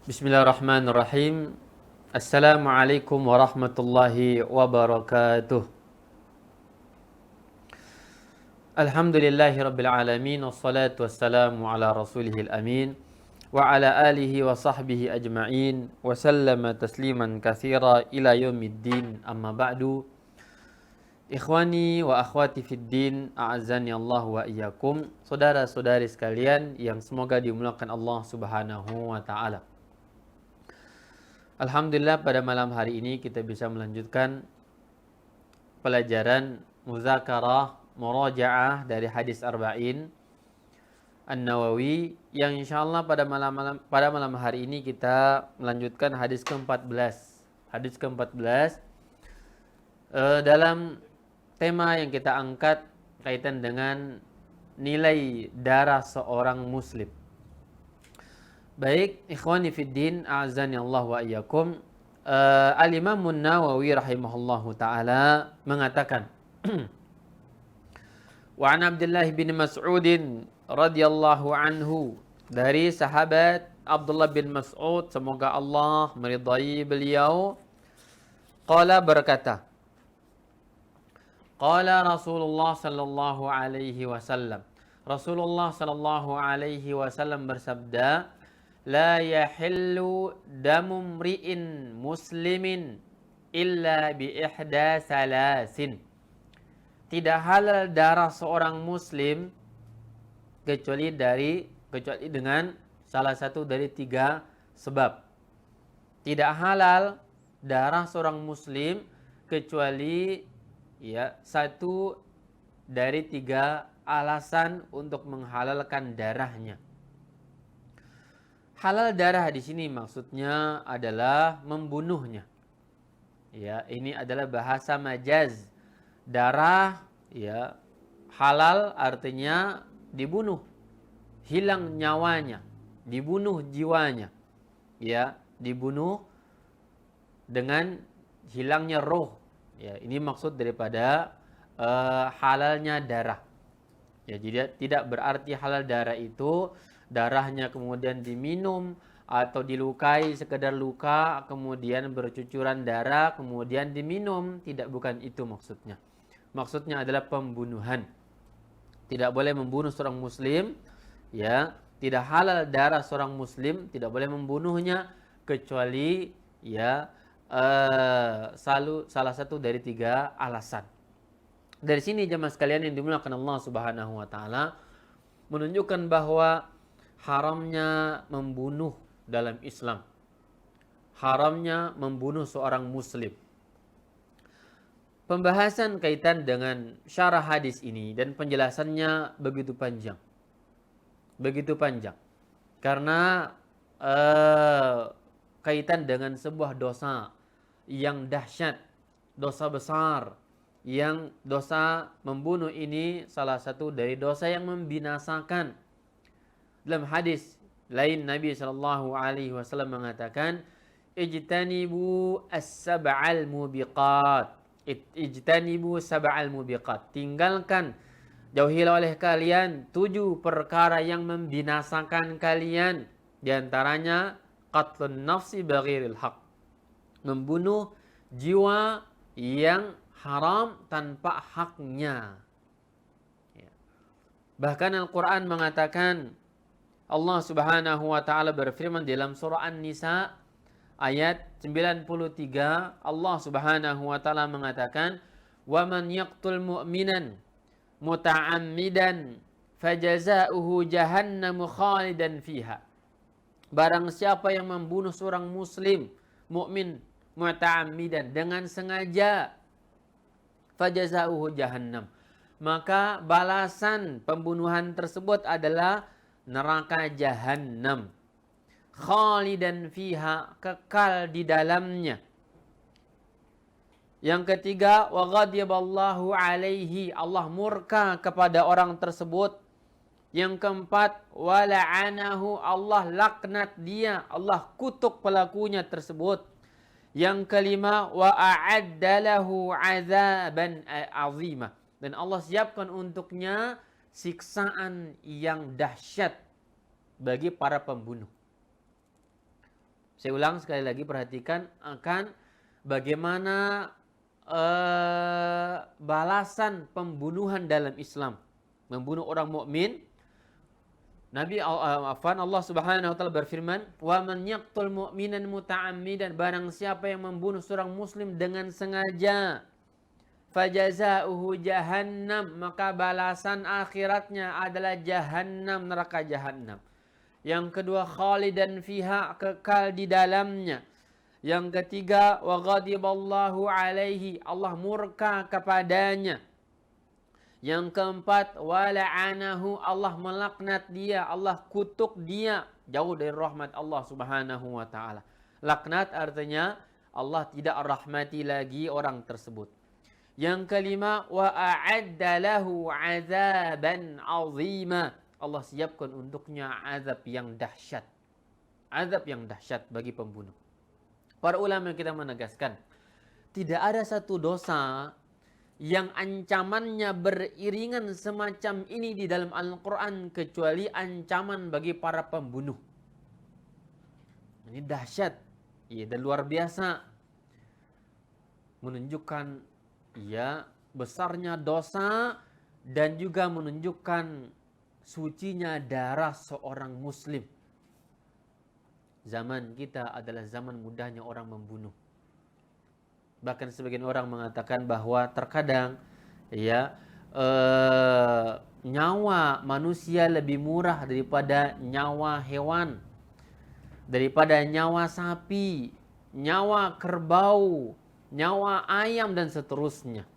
Bismillahirrahmanirrahim. Assalamualaikum warahmatullahi wabarakatuh. Alhamdulillahi rabbil alamin. Wassalatu wassalamu ala rasulihil amin. Wa ala alihi wa sahbihi ajma'in. Wa sallama tasliman katsira ila yaumiddin. Amma ba'du. Ikhwani wa akhwati fid din, a'azzani Allah wa iyyakum. Saudara-saudari sekalian yang semoga dimuliakan Allah Subhanahu wa taala. Alhamdulillah pada malam hari ini kita bisa melanjutkan pelajaran muzakarah murajaah dari hadis Arba'in An-Nawawi yang insyaallah pada malam hari ini kita melanjutkan hadis ke-14. Hadis ke-14 dalam tema yang kita angkat kaitan dengan nilai darah seorang muslim. Baik, ikhwani fiddin, a'azzani Allah wa iyyakum. Al-Imam An-Nawawi rahimahullahu taala mengatakan Wa an Abdullah bin Mas'ud radhiyallahu anhu, dari sahabat Abdullah bin Mas'ud, semoga Allah meridai beliau, qala, berkata, qala Rasulullah sallallahu alaihi wasallam, Rasulullah sallallahu alaihi wasallam bersabda, la yahillu damu mri'in muslimin illa bi ihda salasin. Tidak halal darah seorang muslim kecuali dengan salah satu dari 3 sebab. Tidak halal darah seorang muslim kecuali satu dari 3 alasan untuk menghalalkan darahnya. Halal darah di sini maksudnya adalah membunuhnya. Ya, ini adalah bahasa majaz. Darah halal artinya dibunuh, hilang nyawanya, dibunuh jiwanya. Ya, dibunuh dengan hilangnya roh. Ya, ini maksud daripada halalnya darah. Ya, jadi tidak berarti halal darah itu darahnya kemudian diminum atau dilukai sekedar luka kemudian bercucuran darah kemudian diminum. Tidak, bukan itu maksudnya. Maksudnya adalah pembunuhan. Tidak boleh membunuh seorang muslim, ya. Tidak halal darah seorang muslim, tidak boleh membunuhnya kecuali salah satu dari 3 alasan. Dari sini jemaah sekalian yang dimuliakan Allah Subhanahu wa taala, menunjukkan bahwa haramnya membunuh dalam Islam. Haramnya membunuh seorang muslim. Pembahasan kaitan dengan syarah hadis ini dan penjelasannya begitu panjang. Begitu panjang. Karena kaitan dengan sebuah dosa yang dahsyat, dosa besar, yang dosa membunuh ini salah satu dari dosa yang membinasakan. Dalam hadis lain Nabi SAW mengatakan, ijtanibu as-sab'al mubiqat. Ijtanibu sab'al mubiqat. Tinggalkan, jauhilah oleh kalian 7 perkara yang membinasakan kalian. Di antaranya qatlun nafsi bighairil haq. Membunuh jiwa yang haram tanpa haknya. Bahkan Al-Quran mengatakan, Allah Subhanahu wa taala berfirman dalam surah An-Nisa ayat 93, Allah Subhanahu wa taala mengatakan, "Wa man yaqtul mu'minan muta'ammidan fajaza'uhu jahannamu khalidan fiha." Barang siapa yang membunuh seorang muslim mukmin muta'ammidan, dengan sengaja, fajaza'uhu jahannam, maka balasan pembunuhan tersebut adalah neraka jahanam, khalidan fiha, kekal di dalamnya. Yang ketiga, wa ghadiballahu alaihi, Allah murka kepada orang tersebut. Yang keempat, wa la'anahu, Allah laknat dia, Allah kutuk pelakunya tersebut. Yang kelima, wa a'adda lahu 'adzaban 'azima, dan Allah siapkan untuknya siksaan yang dahsyat bagi para pembunuh. Saya ulang sekali lagi, perhatikan akan bagaimana balasan pembunuhan dalam Islam. Membunuh orang mukmin. Allah Subhanahu wa taala berfirman, "Wa man yaqtul mu'minan muta'ammidan", barang siapa yang membunuh seorang muslim dengan sengaja, fajazauhu jahannam, maka balasan akhiratnya adalah jahannam, neraka jahannam. Yang kedua, khalidan fiha, kekal di dalamnya. Yang ketiga, wa ghadiballahu alaihi, Allah murka kepadanya. Yang keempat, wala'anahu, Allah melaknat dia, Allah kutuk dia, jauh dari rahmat Allah Subhanahu wa taala. Laknat artinya Allah tidak rahmati lagi orang tersebut. Yang kelima, wa a'adda lahu 'adzaban 'azima, Allah siapkan untuknya azab yang dahsyat. Azab yang dahsyat bagi pembunuh. Para ulama kita menegaskan, tidak ada satu dosa yang ancamannya beriringan semacam ini di dalam Al-Quran kecuali ancaman bagi para pembunuh. Ini dahsyat, ya, dan luar biasa, menunjukkan ya besarnya dosa dan juga menunjukkan sucinya darah seorang muslim. Zaman kita adalah zaman mudahnya orang membunuh. Bahkan sebagian orang mengatakan bahwa terkadang ya nyawa manusia lebih murah daripada nyawa hewan, daripada nyawa sapi, nyawa kerbau, nyawa ayam dan seterusnya.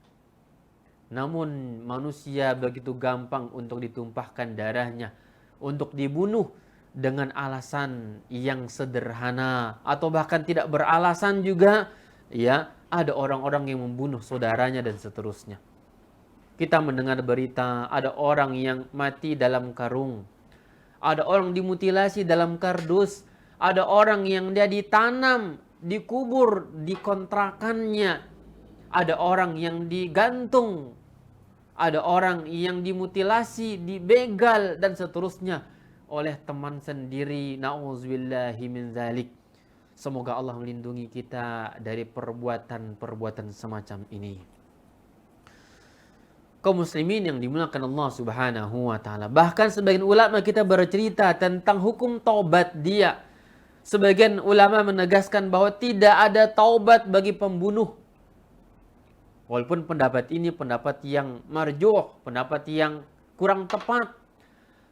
Namun manusia begitu gampang untuk ditumpahkan darahnya, untuk dibunuh dengan alasan yang sederhana atau bahkan tidak beralasan juga, ya. Ada orang-orang yang membunuh saudaranya dan seterusnya. Kita mendengar berita ada orang yang mati dalam karung, ada orang dimutilasi dalam kardus, ada orang yang dia ditanam, dikubur di kontrakannya, ada orang yang digantung, ada orang yang dimutilasi, dibegal dan seterusnya oleh teman sendiri. Na'udzubillahi min dzalik. Semoga Allah melindungi kita dari perbuatan-perbuatan semacam ini. Kaum muslimin yang dimuliakan Allah Subhanahu wa taala. Bahkan sebagian ulama kita bercerita tentang hukum taubat dia. Sebagian ulama menegaskan bahwa tidak ada taubat bagi pembunuh. Walaupun pendapat ini pendapat yang marjuh, pendapat yang kurang tepat.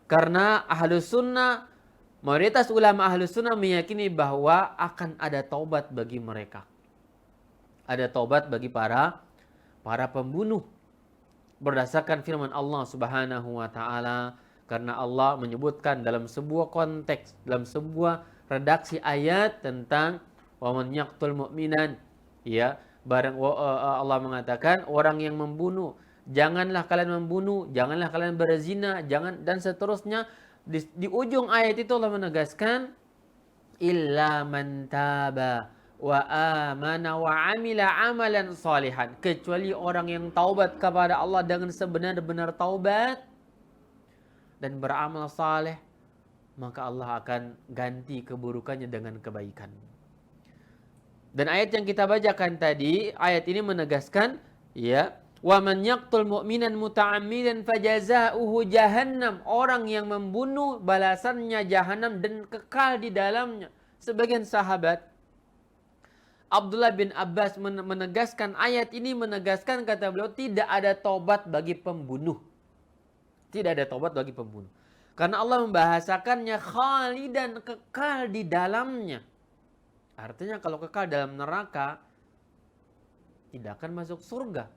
Karena Ahlus Sunnah, mayoritas ulama Ahlus Sunnah meyakini bahwa akan ada taubat bagi mereka. Ada taubat bagi para pembunuh. Berdasarkan firman Allah Subhanahu wa taala, karena Allah menyebutkan dalam sebuah konteks, dalam sebuah redaksi ayat tentang wa man yaqtul mu'minan, ya, Allah mengatakan orang yang membunuh, janganlah kalian membunuh, janganlah kalian berzina, jangan, dan seterusnya. Di ujung ayat itu Allah menegaskan illa man taba wa amana wa amila amalan salihan, kecuali orang yang taubat kepada Allah dengan sebenar-benar taubat dan beramal saleh, maka Allah akan ganti keburukannya dengan kebaikan. Dan ayat yang kita bacakan tadi, ayat ini menegaskan, ya, wa man yaqtul mu'minan muta'ammidan fajazauhu jahannam, orang yang membunuh balasannya jahannam dan kekal di dalamnya. Sebagian sahabat, Abdullah bin Abbas menegaskan, ayat ini menegaskan, kata beliau, tidak ada taubat bagi pembunuh. Tidak ada taubat bagi pembunuh. Karena Allah membahasakannya khalidan, kekal di dalamnya. Artinya kalau kekal dalam neraka tidak akan masuk surga.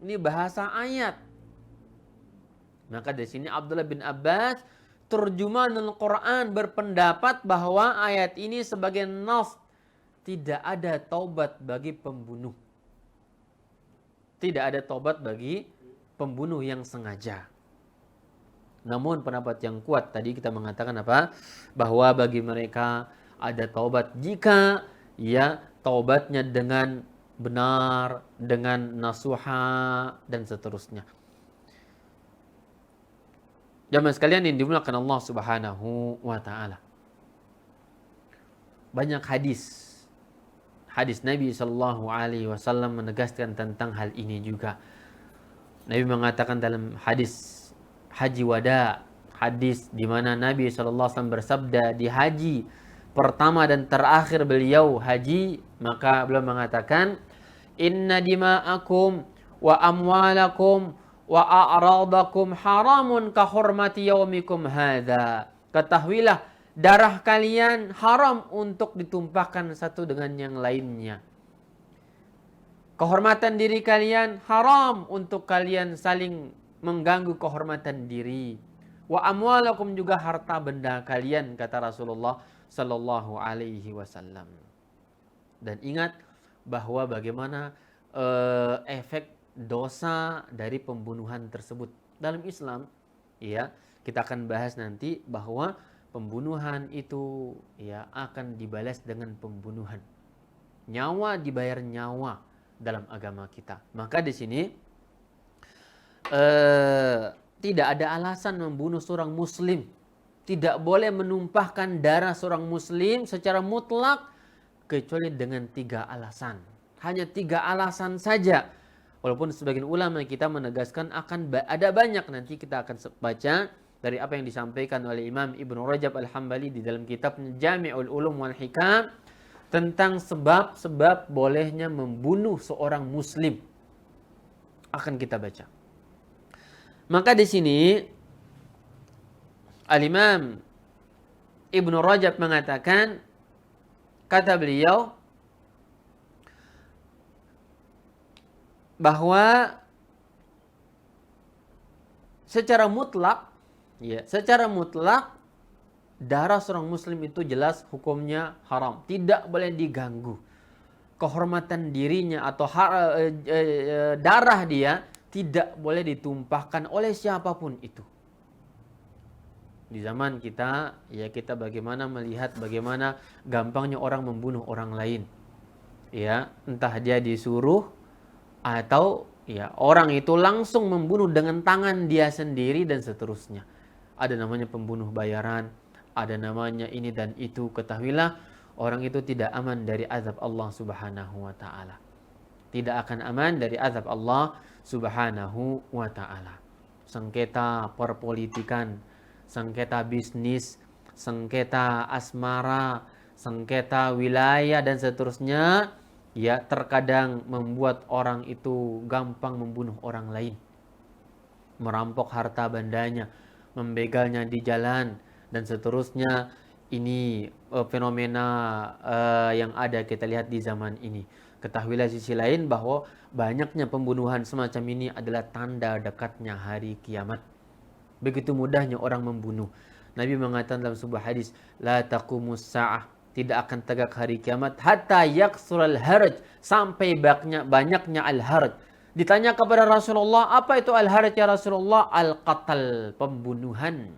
Ini bahasa ayat. Maka di sini Abdullah bin Abbas, terjemahan Al-Quran, berpendapat bahwa ayat ini sebagai nas, tidak ada taubat bagi pembunuh. Tidak ada taubat bagi pembunuh yang sengaja. Namun pendapat yang kuat tadi kita mengatakan apa? Bahwa bagi mereka ada taubat jika ya taubatnya dengan benar, dengan nasuha dan seterusnya. Jamaah sekalian yang dimuliakan Allah Subhanahu wa taala. banyak hadis Nabi Shallallahu Alaihi Wasallam menegaskan tentang hal ini juga. Nabi mengatakan dalam hadis haji wada, hadis di mana Nabi Shallallahu Alaihi Wasallam bersabda di haji pertama dan terakhir beliau haji, maka beliau mengatakan, Inna dima'akum wa amwalakum wa a'radakum haramun ka hurmati yaumikum hadza. Ketahuilah, darah kalian haram untuk ditumpahkan satu dengan yang lainnya. Kehormatan diri kalian haram untuk kalian saling mengganggu kehormatan diri. Wa amwalakum juga harta benda kalian, kata Rasulullah sallallahu alaihi wasallam. Dan ingat bahwa bagaimana efek dosa dari pembunuhan tersebut dalam Islam, ya, kita akan bahas nanti bahwa pembunuhan itu ya akan dibalas dengan pembunuhan. Nyawa dibayar nyawa dalam agama kita. Maka di sini tidak ada alasan membunuh seorang muslim. Tidak boleh menumpahkan darah seorang muslim secara mutlak kecuali dengan 3 alasan. Hanya 3 alasan saja. Walaupun sebagian ulama kita menegaskan akan ada banyak, nanti kita akan baca dari apa yang disampaikan oleh Imam Ibnu Rajab Al-Hambali di dalam kitabnya Jami'ul Ulum wal Hikam tentang sebab-sebab bolehnya membunuh seorang muslim. Akan kita baca. Maka di sini Al-Imam Ibnu Rajab mengatakan, kata beliau bahwa secara mutlak darah seorang muslim itu jelas hukumnya haram, tidak boleh diganggu. Kehormatan dirinya atau darah dia tidak boleh ditumpahkan oleh siapapun itu. Di zaman kita, ya, kita bagaimana melihat bagaimana gampangnya orang membunuh orang lain. Ya, entah dia disuruh atau ya orang itu langsung membunuh dengan tangan dia sendiri dan seterusnya. Ada namanya pembunuh bayaran, ada namanya ini dan itu. Ketahuilah, orang itu tidak aman dari azab Allah Subhanahu wa taala. Tidak akan aman dari azab Allah Subhanahu wa taala. Sengketa perpolitikan, sengketa bisnis, sengketa asmara, sengketa wilayah dan seterusnya, ya, terkadang membuat orang itu gampang membunuh orang lain, merampok harta bandanya, membegalnya di jalan dan seterusnya. Ini fenomena yang ada kita lihat di zaman ini. Ketahuilah sisi lain bahwa banyaknya pembunuhan semacam ini adalah tanda dekatnya hari kiamat. Begitu mudahnya orang membunuh. Nabi mengatakan dalam sebuah hadis, la taqumus sa'ah, tidak akan tegak hari kiamat hatta yaksural haraj, sampai banyaknya al-haraj. Ditanya kepada Rasulullah, apa itu al-haraj ya Rasulullah? Al-qatal, pembunuhan.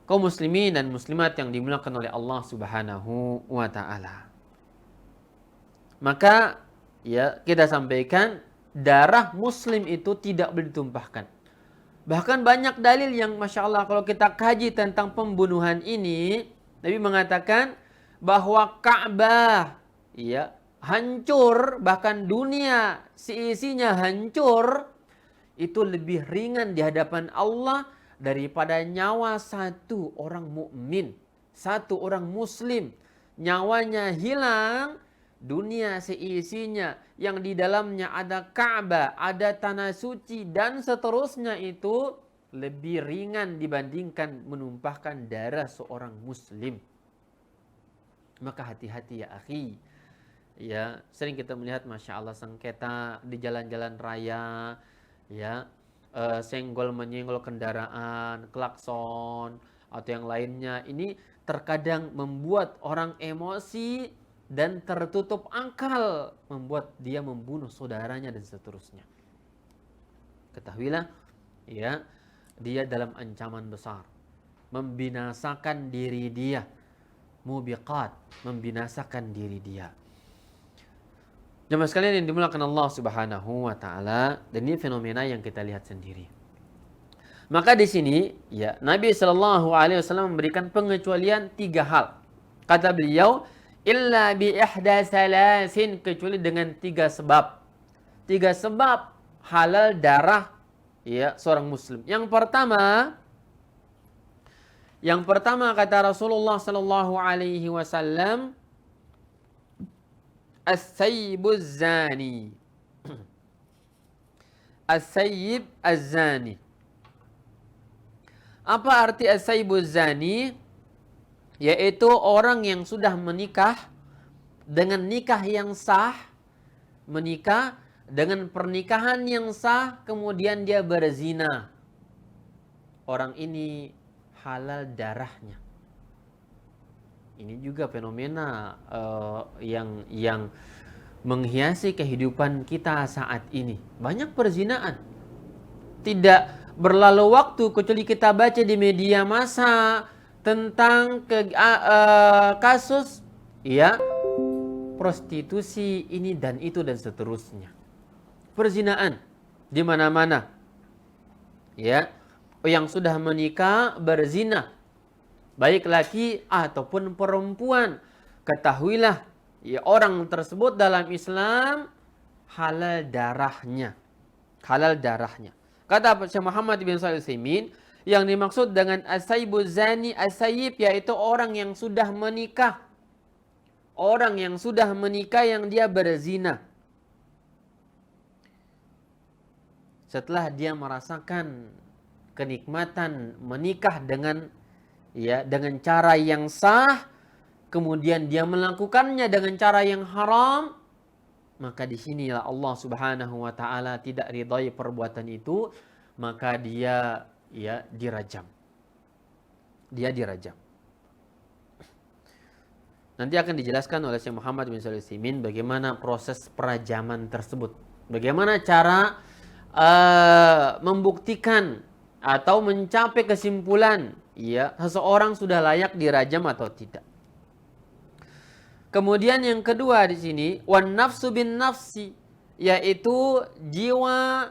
Kaum muslimin dan muslimat yang dimuliakan oleh Allah Subhanahu wa taala. Maka ya kita sampaikan darah muslim itu tidak boleh ditumpahkan. Bahkan banyak dalil yang Masya Allah kalau kita kaji tentang pembunuhan ini, Nabi mengatakan bahwa Ka'bah ya hancur, bahkan dunia seisinya hancur, itu lebih ringan di hadapan Allah daripada nyawa satu orang mukmin, satu orang muslim. Nyawanya hilang, dunia seisinya yang di dalamnya ada Ka'bah, ada tanah suci dan seterusnya, itu lebih ringan dibandingkan menumpahkan darah seorang muslim. Maka hati-hati ya akhi. Ya, sering kita melihat Masya Allah sengketa di jalan-jalan raya, ya, senggol menyenggol kendaraan, klakson atau yang lainnya. Ini terkadang membuat orang emosi dan tertutup akal, membuat dia membunuh saudaranya dan seterusnya. Ketahuilah, ya, dia dalam ancaman besar, membinasakan diri dia, mubiqat, membinasakan diri dia. Jemaah sekalian yang dimuliakan Allah Subhanahu wa taala, dan ini fenomena yang kita lihat sendiri. Maka di sini ya Nabi Shallallahu Alaihi Wasallam memberikan pengecualian 3 hal. Kata beliau, illa bi ihda salasin, kecuali dengan 3 sebab. 3 sebab halal darah ya seorang muslim. Yang pertama kata Rasulullah Shallallahu Alaihi Wasallam, as-sayyibuz zani. As-sayyib az-zani. Apa arti as-sayyibuz zani? Yaitu orang yang sudah menikah dengan nikah yang sah, menikah dengan pernikahan yang sah, kemudian dia berzina. Orang ini halal darahnya. Ini juga fenomena yang menghiasi kehidupan kita saat ini. Banyak perzinaan. Tidak berlalu waktu kecuali kita baca di media massa tentang kasus ya prostitusi ini dan itu dan seterusnya. Perzinaan di mana-mana. Ya, yang sudah menikah berzina, baik laki ataupun perempuan. Ketahuilah, ya orang tersebut dalam Islam halal darahnya. Halal darahnya. Kata Syekh Muhammad bin Shalih Al-Utsaimin, yang dimaksud dengan as-sayyibuz zani, as-sayyib yaitu orang yang sudah menikah. Orang yang sudah menikah yang dia berzina. Setelah dia merasakan kenikmatan menikah dengan cara yang sah, kemudian dia melakukannya dengan cara yang haram, maka di sinilah Allah Subhanahu wa taala tidak ridhai perbuatan itu, maka dia dirajam. Dia dirajam. Nanti akan dijelaskan oleh Syekh Muhammad bin Shalih Al-Utsaimin bagaimana proses perajaman tersebut. Bagaimana cara membuktikan atau mencapai kesimpulan seseorang sudah layak dirajam atau tidak. Kemudian yang kedua di sini, wan nafsu bin nafsi, yaitu jiwa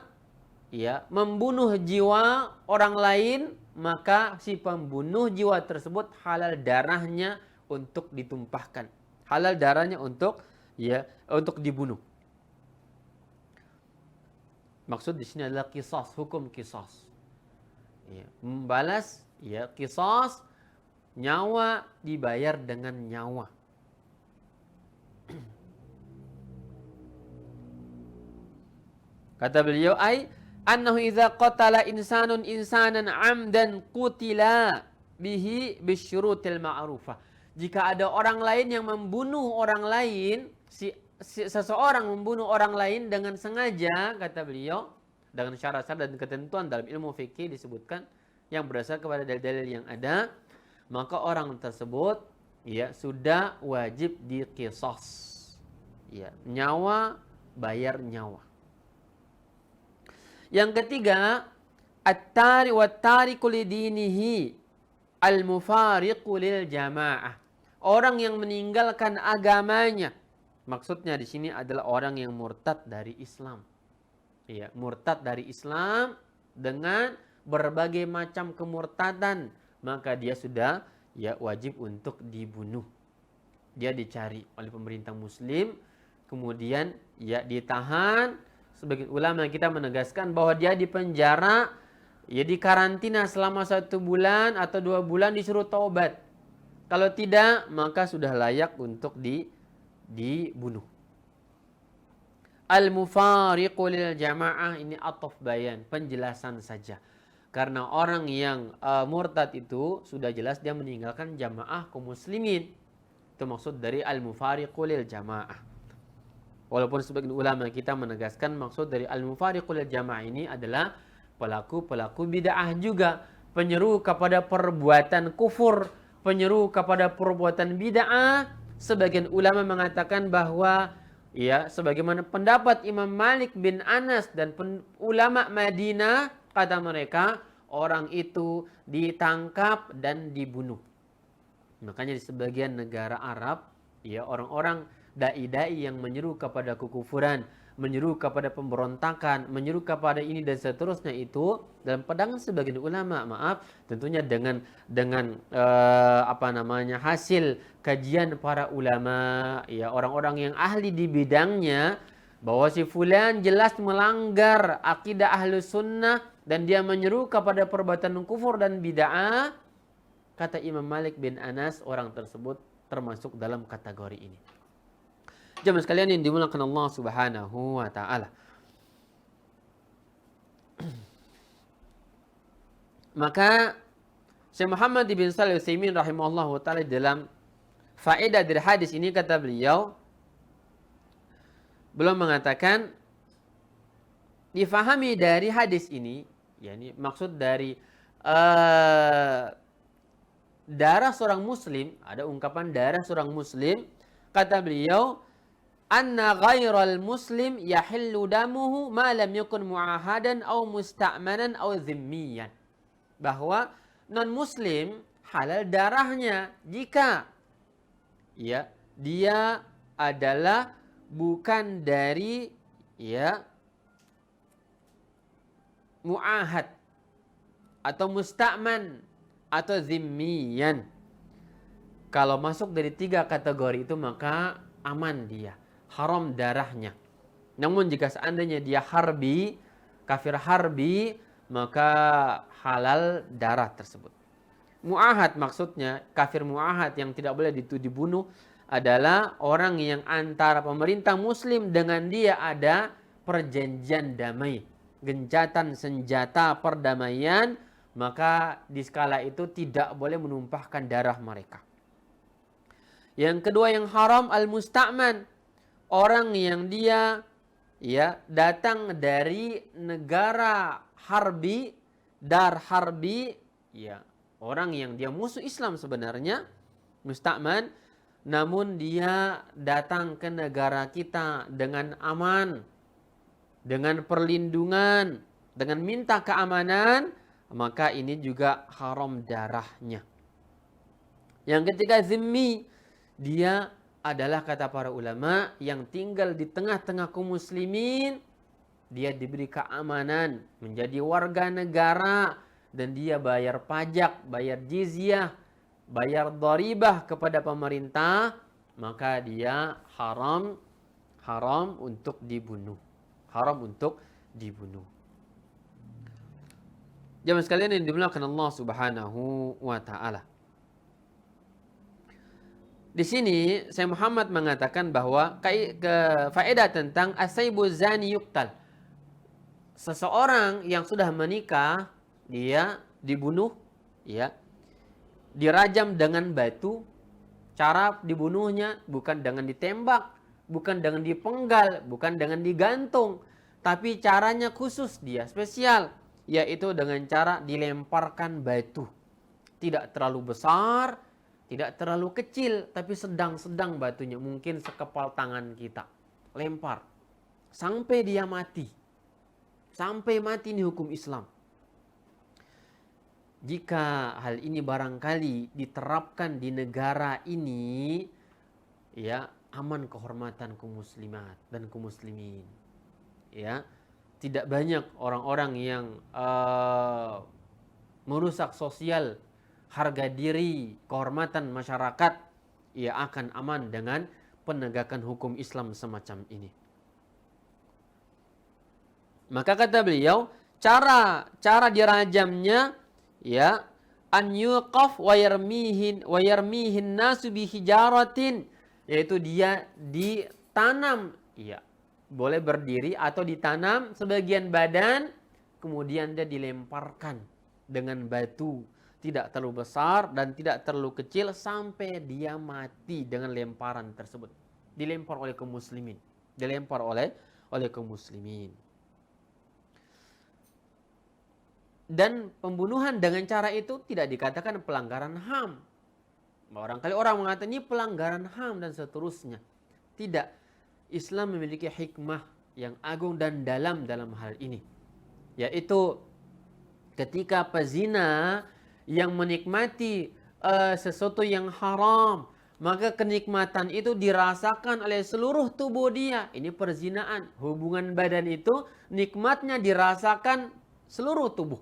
membunuh jiwa orang lain, maka si pembunuh jiwa tersebut halal darahnya untuk ditumpahkan. Halal darahnya untuk dibunuh. Maksud di sini adalah qisas, hukum qisas. Membalas qisas, nyawa dibayar dengan nyawa. Kata beliau, annahu idza qatala insanun insanan amdan qutila bihi bisyurutil ma'rufah. Jika ada orang lain yang membunuh orang lain, seseorang membunuh orang lain dengan sengaja, kata beliau, dengan syarat-syarat dan ketentuan dalam ilmu fikih disebutkan yang berdasar kepada dalil-dalil yang ada, maka orang tersebut sudah wajib diqisas. Nyawa bayar nyawa. Yang ketiga, at-tari wat-tariku lidinihi al-mufariqu lil jamaah. Orang yang meninggalkan agamanya. Maksudnya di sini adalah orang yang murtad dari Islam. Murtad dari Islam dengan berbagai macam kemurtadan, maka dia sudah wajib untuk dibunuh. Dia dicari oleh pemerintah muslim, kemudian ditahan. Sebagian ulama kita menegaskan bahwa dia dipenjara, dikarantina selama 1 bulan atau 2 bulan, disuruh taubat. Kalau tidak, maka sudah layak untuk dibunuh. Al-mufariqu lil jamaah, ini ataf bayan, penjelasan saja. Karena orang yang murtad itu sudah jelas dia meninggalkan jamaah kaum muslimin. Itu maksud dari al-mufariqu lil jamaah. Walaupun sebagian ulama kita menegaskan maksud dari al-mufariqu lil jamaah ini adalah pelaku-pelaku bid'ah juga, penyeru kepada perbuatan kufur, penyeru kepada perbuatan bid'ah. Sebagian ulama mengatakan bahwa sebagaimana pendapat Imam Malik bin Anas dan ulama Madinah, kata mereka, orang itu ditangkap dan dibunuh. Makanya di sebagian negara Arab, orang-orang dai-dai yang menyeru kepada kekufuran, menyeru kepada pemberontakan, menyeru kepada ini dan seterusnya, itu dalam pandangan sebagian ulama, maaf, tentunya dengan hasil kajian para ulama, ya, orang-orang yang ahli di bidangnya, bahwa si fulan jelas melanggar akidah ahlus sunnah dan dia menyeru kepada perbuatan kufur dan bid'ah, kata Imam Malik bin Anas, orang tersebut termasuk dalam kategori ini. Jemaah sekalian yang dimuliakan Allah Subhanahu wa taala. Maka Syekh Muhammad bin Shalih Al-Utsaimin rahimahullahu taala dalam faedah dari hadis ini, kata beliau, belum mengatakan difahami dari hadis ini, yakni maksud dari darah seorang muslim, ada ungkapan darah seorang muslim, kata beliau, anna ghairal muslim yahillu damuhu ma lam yakun mu'ahadan aw musta'manan aw dhimmiyan. Bahwa non muslim halal darahnya jika ya dia adalah bukan dari mu'ahad atau musta'man atau zimmiyan. Kalau masuk dari 3 kategori itu maka aman dia, haram darahnya. Namun jika seandainya dia harbi, kafir harbi, maka halal darah tersebut. Mu'ahad maksudnya, kafir mu'ahad yang tidak boleh dibunuh adalah orang yang antara pemerintah muslim dengan dia ada perjanjian damai, gencatan senjata perdamaian, maka di skala itu tidak boleh menumpahkan darah mereka. Yang kedua yang haram al-musta'man, orang yang dia datang dari negara harbi, dar harbi, orang yang dia musuh Islam sebenarnya, musta'man, namun dia datang ke negara kita dengan aman, dengan perlindungan, dengan minta keamanan, maka ini juga haram darahnya. Yang ketiga zimmi, dia adalah, kata para ulama, yang tinggal di tengah-tengah kaum muslimin, dia diberi keamanan, menjadi warga negara, dan dia bayar pajak, bayar jizyah, bayar dharibah kepada pemerintah, maka dia haram untuk dibunuh. Haram untuk dibunuh. Jemaah sekalian yang dimuliakan Allah Subhanahu wa taala. Di sini Syekh Muhammad mengatakan bahwa faedah tentang asaibu zani yuqtal. Seseorang yang sudah menikah, dia dibunuh, dirajam dengan batu. Cara dibunuhnya bukan dengan ditembak, bukan dengan dipenggal, bukan dengan digantung, tapi caranya khusus, dia spesial, yaitu dengan cara dilemparkan batu. Tidak terlalu besar, tidak terlalu kecil, tapi sedang-sedang batunya, mungkin sekepal tangan kita. Lempar sampai dia mati. Sampai mati ini hukum Islam. Jika hal ini barangkali diterapkan di negara ini, aman kehormatan kaum muslimat dan kaum muslimin. Tidak banyak orang-orang yang merusak sosial, harga diri, kehormatan masyarakat, ia akan aman dengan penegakan hukum Islam semacam ini. Maka kata beliau, cara dirajamnya, an yuqaf wa yarmihin nasu bi hijaratin, yaitu dia ditanam, boleh berdiri atau ditanam sebagian badan, kemudian dia dilemparkan dengan batu, tidak terlalu besar dan tidak terlalu kecil, sampai dia mati dengan lemparan tersebut. Dilempar oleh kaum muslimin. Dan pembunuhan dengan cara itu tidak dikatakan pelanggaran HAM. Barangkali orang mengatakan ini pelanggaran HAM dan seterusnya. Tidak. Islam memiliki hikmah yang agung dan dalam hal ini. Yaitu ketika pezina yang menikmati sesuatu yang haram, maka kenikmatan itu dirasakan oleh seluruh tubuh dia. Ini perzinaan. Hubungan badan itu nikmatnya dirasakan seluruh tubuh.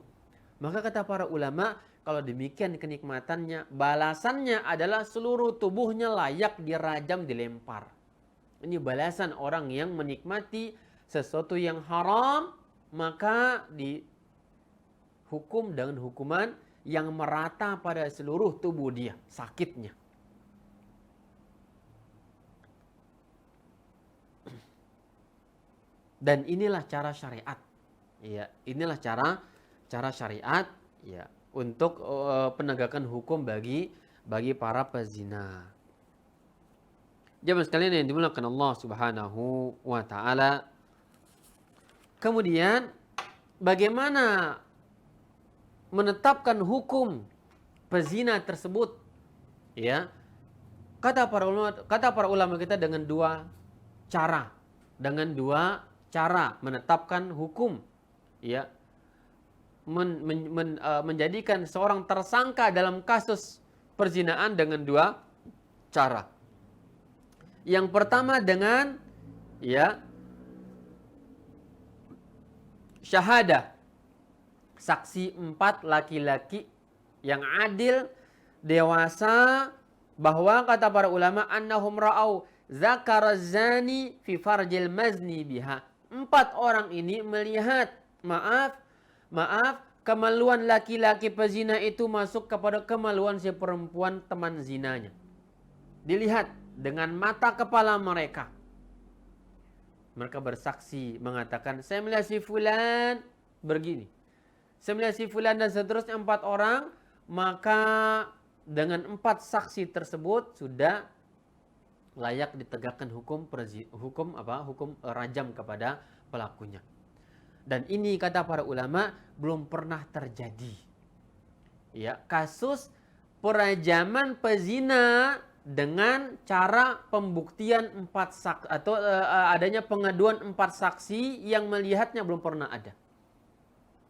Maka kata para ulama, kalau demikian kenikmatannya, balasannya adalah seluruh tubuhnya layak dirajam, dilempar. Ini balasan orang yang menikmati sesuatu yang haram, maka dihukum dengan hukuman yang merata pada seluruh tubuh dia, sakitnya. Dan inilah cara syariat. Ya, inilah cara syariat ya untuk penegakan hukum bagi para pezina. Jemaah sekalian yang dimuliakan Allah Subhanahu wa taala. Kemudian bagaimana menetapkan hukum pezina tersebut? Ya. Kata para ulama kita dengan dua cara. Dengan dua cara menetapkan hukum, ya. Menjadikan seorang tersangka dalam kasus perzinaan dengan dua cara. Yang pertama dengan ya syahadah, saksi 4 laki-laki yang adil, dewasa, bahwa kata para ulama annahum ra'au zakara zani fi farjil mazni biha. 4 orang ini melihat kemaluan laki-laki pezina itu masuk kepada kemaluan si perempuan teman zinanya. Dilihat dengan mata kepala mereka. Mereka bersaksi mengatakan, saya melihat si fulan begini. Saya melihat si fulan dan seterusnya 4 orang. Maka dengan 4 saksi tersebut sudah layak ditegakkan hukum rajam kepada pelakunya. Dan ini kata para ulama belum pernah terjadi. Ya, kasus perajaman pezina dengan cara pembuktian 4 saksi atau adanya pengaduan 4 saksi yang melihatnya belum pernah ada.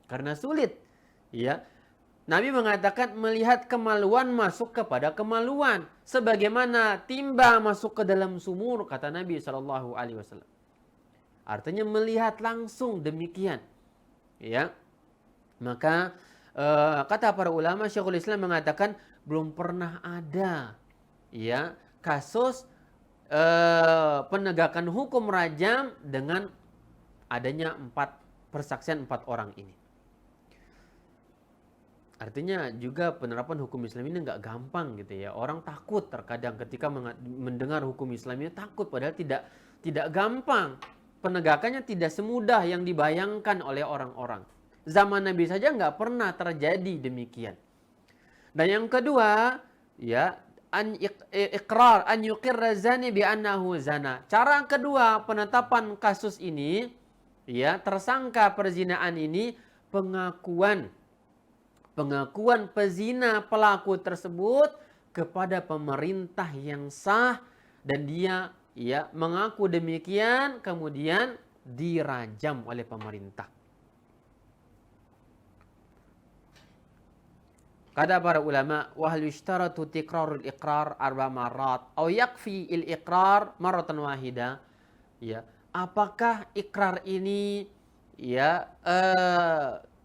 Karena sulit. Ya. Nabi mengatakan melihat kemaluan masuk kepada kemaluan. Sebagaimana timba masuk ke dalam sumur, kata Nabi SAW. Artinya melihat langsung demikian. Ya. Maka kata para ulama, Syekhul Islam mengatakan belum pernah ada ya kasus penegakan hukum rajam dengan adanya 4 persaksian 4 orang ini. Artinya juga penerapan hukum Islam ini nggak gampang gitu ya. Orang takut terkadang ketika mendengar hukum Islam ini takut, padahal tidak gampang. Penegakannya tidak semudah yang dibayangkan oleh orang-orang. Zaman Nabi saja nggak pernah terjadi demikian. Dan yang kedua, ya, an yuqirra zani bi annahu zana. Cara kedua penetapan kasus ini, ya, tersangka perzinaan ini pengakuan pezina pelaku tersebut kepada pemerintah yang sah, dan dia ya mengaku demikian kemudian dirajam oleh pemerintah. Kata para ulama, wa hal yushtaratu tikrarul iqrar 4 marrat aw yakfi il iqrar marratan wahida. Ya, apakah ikrar ini ya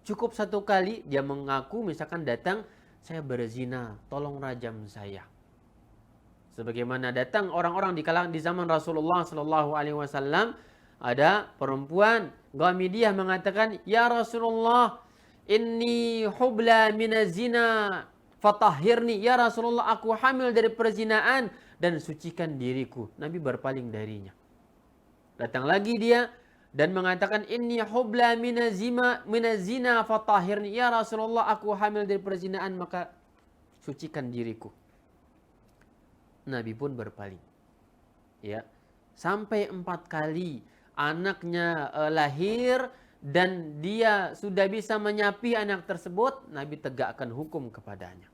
cukup 1 kali dia mengaku, misalkan datang, saya berzina, tolong rajam saya. Sebagaimana datang orang-orang di zaman Rasulullah sallallahu alaihi wasallam, ada perempuan Ghamidiyah mengatakan, "Ya Rasulullah, inni hubla minaz zina, fatahhirni." Ya Rasulullah, aku hamil dari perzinaan dan sucikan diriku. Nabi berpaling darinya. Datang lagi dia dan mengatakan, "Inni hubla minaz zina, fatahhirni." Ya Rasulullah, aku hamil dari perzinaan, maka sucikan diriku. Nabi pun berpaling. Ya. Sampai 4 kali anaknya lahir dan dia sudah bisa menyapi anak tersebut, Nabi tegakkan hukum kepadanya.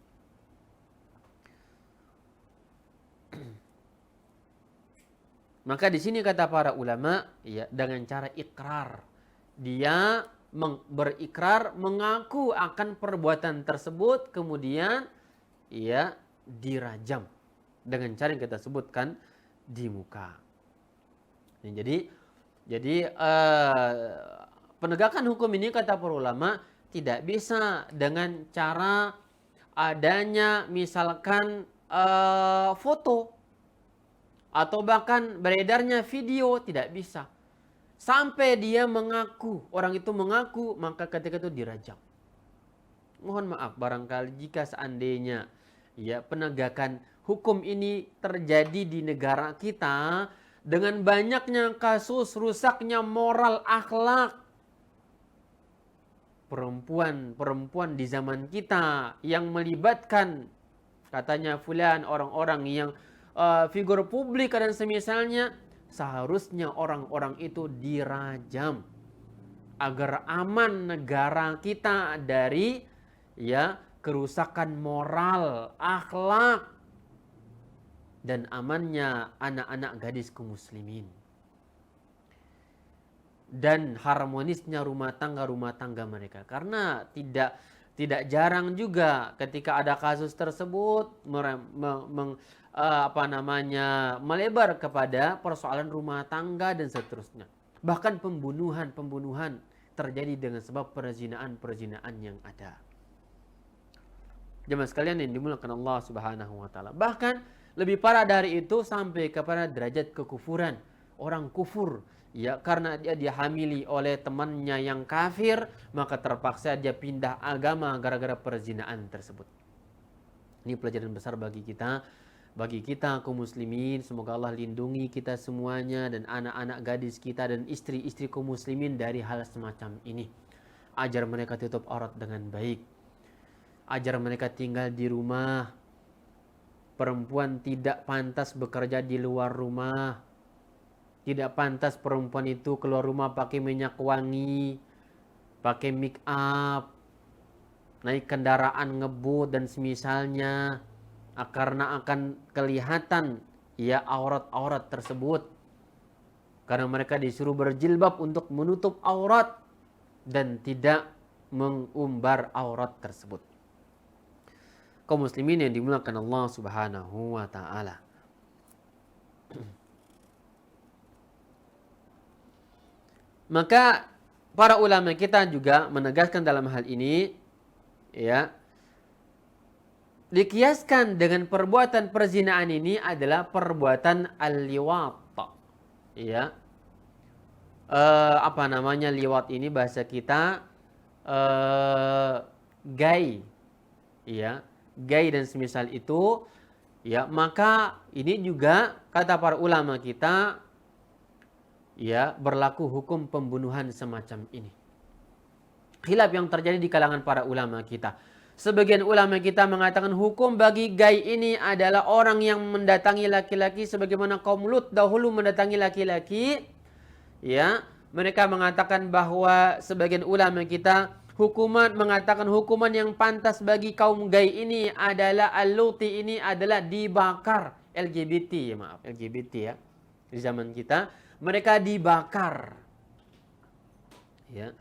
Maka di sini kata para ulama, ya, dengan cara ikrar, dia berikrar mengaku akan perbuatan tersebut, kemudian ya dirajam. dengan cara yang kita sebutkan di muka. Jadi penegakan hukum ini kata para ulama tidak bisa dengan cara adanya misalkan foto atau bahkan beredarnya video, tidak bisa. Sampai dia mengaku, orang itu mengaku, maka ketika itu dirajam. Mohon maaf barangkali jika seandainya ya penegakan hukum ini terjadi di negara kita dengan banyaknya kasus rusaknya moral akhlak perempuan di zaman kita yang melibatkan katanya fulan orang-orang yang figur publik dan semisalnya, seharusnya orang-orang itu dirajam agar aman negara kita dari ya kerusakan moral, akhlak dan amannya anak-anak gadis kaum muslimin. Dan harmonisnya rumah tangga mereka. Karena tidak jarang juga ketika ada kasus tersebut melebar kepada persoalan rumah tangga dan seterusnya. Bahkan pembunuhan terjadi dengan sebab perzinaan yang ada. Jemaah sekalian yang dimuliakan Allah Subhanahu wa taala. Bahkan lebih parah dari itu sampai kepada derajat kekufuran. Orang kufur ya karena dia dihamili oleh temannya yang kafir, maka terpaksa dia pindah agama gara-gara perzinaan tersebut. Ini pelajaran besar bagi kita kaum muslimin. Semoga Allah lindungi kita semuanya dan anak-anak gadis kita dan istri-istri kaum muslimin dari hal semacam ini. Ajar mereka tutup aurat dengan baik. Ajar mereka tinggal di rumah. Perempuan tidak pantas bekerja di luar rumah. Tidak pantas perempuan itu keluar rumah pakai minyak wangi, pakai make up, naik kendaraan ngebut dan semisalnya, karena akan kelihatan ya aurat-aurat tersebut. Karena mereka disuruh berjilbab untuk menutup aurat dan tidak mengumbar aurat tersebut. Kaum muslimin yang dimuliakan Allah Subhanahu wa taala. Maka para ulama kita juga menegaskan dalam hal ini ya, dikiaskan dengan perbuatan perzinaan ini adalah perbuatan al-liwat. Ya. Liwat ini bahasa kita gay. Ya, gay dan semisal itu ya, maka ini juga kata para ulama kita ya berlaku hukum pembunuhan semacam ini. Khilaf yang terjadi di kalangan para ulama kita. Sebagian ulama kita mengatakan hukum bagi gay ini adalah orang yang mendatangi laki-laki sebagaimana kaum Lut dahulu mendatangi laki-laki. Ya, mereka mengatakan bahwa sebagian ulama kita mengatakan hukuman yang pantas bagi kaum gay ini adalah al-luti ini adalah dibakar. LGBT ya. Di zaman kita mereka dibakar. Ya.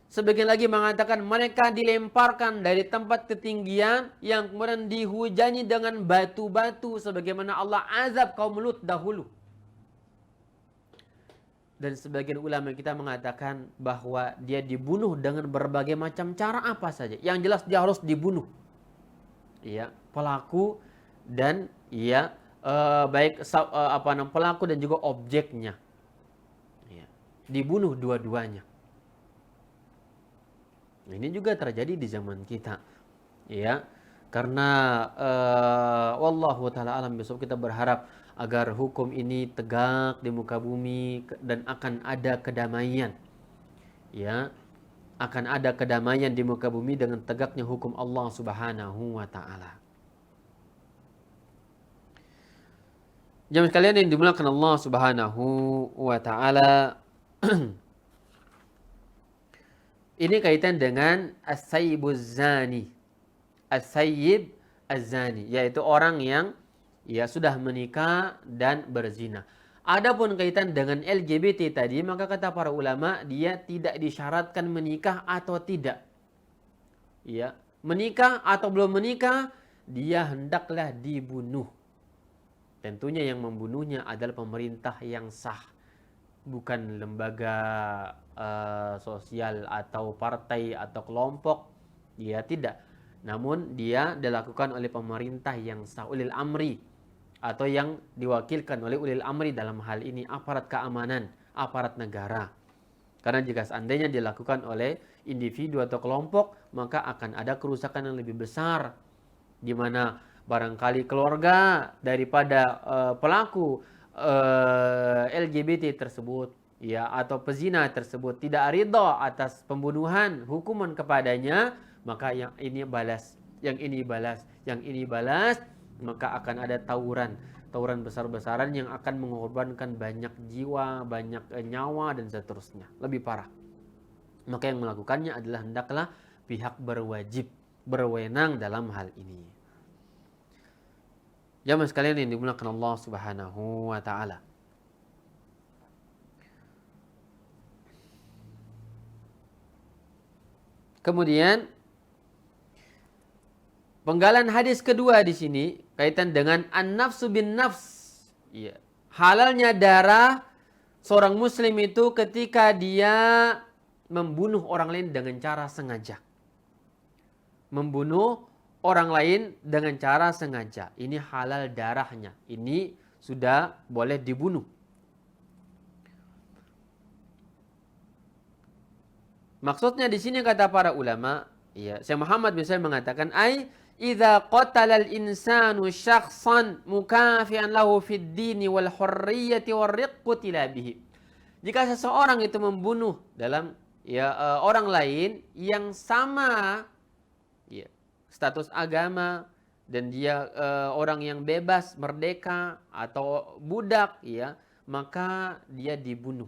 Sebagian lagi mengatakan mereka dilemparkan dari tempat ketinggian yang kemudian dihujani dengan batu-batu sebagaimana Allah azab kaum Lut dahulu. Dan sebagian ulama kita mengatakan bahwa dia dibunuh dengan berbagai macam cara apa saja. Yang jelas dia harus dibunuh. Ya, pelaku dan pelaku dan juga objeknya. Dibunuh dua-duanya. Ini juga terjadi di zaman kita. Ya. Karena wallahu taala alam besok kita berharap agar hukum ini tegak di muka bumi dan akan ada kedamaian. Ya. Akan ada kedamaian di muka bumi dengan tegaknya hukum Allah Subhanahu wa taala. Jemaah sekalian yang dimuliakan Allah Subhanahu wa taala, ini kaitan dengan as-sayyibuz zani. As-sayyib az-zani, yaitu orang yang ya sudah menikah dan berzina. Adapun kaitan dengan LGBT tadi, maka kata para ulama dia tidak disyaratkan menikah atau tidak. Ya, menikah atau belum menikah, dia hendaklah dibunuh. tentunya yang membunuhnya adalah pemerintah yang sah, bukan lembaga sosial atau partai atau kelompok, ya tidak. Namun dia dilakukan oleh pemerintah yang sah, ulil amri, atau yang diwakilkan oleh ulil amri dalam hal ini aparat keamanan, aparat negara. Karena jika seandainya dilakukan oleh individu atau kelompok, maka akan ada kerusakan yang lebih besar, di mana barangkali keluarga daripada pelaku LGBT tersebut, ya, atau pezina tersebut tidak ridha atas pembunuhan, hukuman kepadanya, maka yang ini balas, yang ini balas, yang ini balas, maka akan ada tawuran besar-besaran yang akan mengorbankan banyak jiwa, banyak nyawa, dan seterusnya. Lebih parah. Maka yang melakukannya adalah hendaklah pihak berwajib, berwenang dalam hal ini. Jamaah sekalian yang dimuliakan Allah Subhanahu wa taala. Kemudian penggalan hadis kedua di sini kaitan dengan an-nafsu bin nafs. Iya. Halalnya darah seorang muslim itu ketika dia membunuh orang lain dengan cara sengaja. Membunuh orang lain dengan cara sengaja. Ini halal darahnya. Ini sudah boleh dibunuh. Maksudnya di sini kata para ulama, ya, Syekh Muhammad misalnya mengatakan, idza qatalal insanu syakhsan mukafi'an lahu fid dini wal hurriyati warriqqutila bihi. Jika seseorang itu membunuh dalam orang lain yang sama ya, status agama, dan dia orang yang bebas, merdeka atau budak, ya, maka dia dibunuh.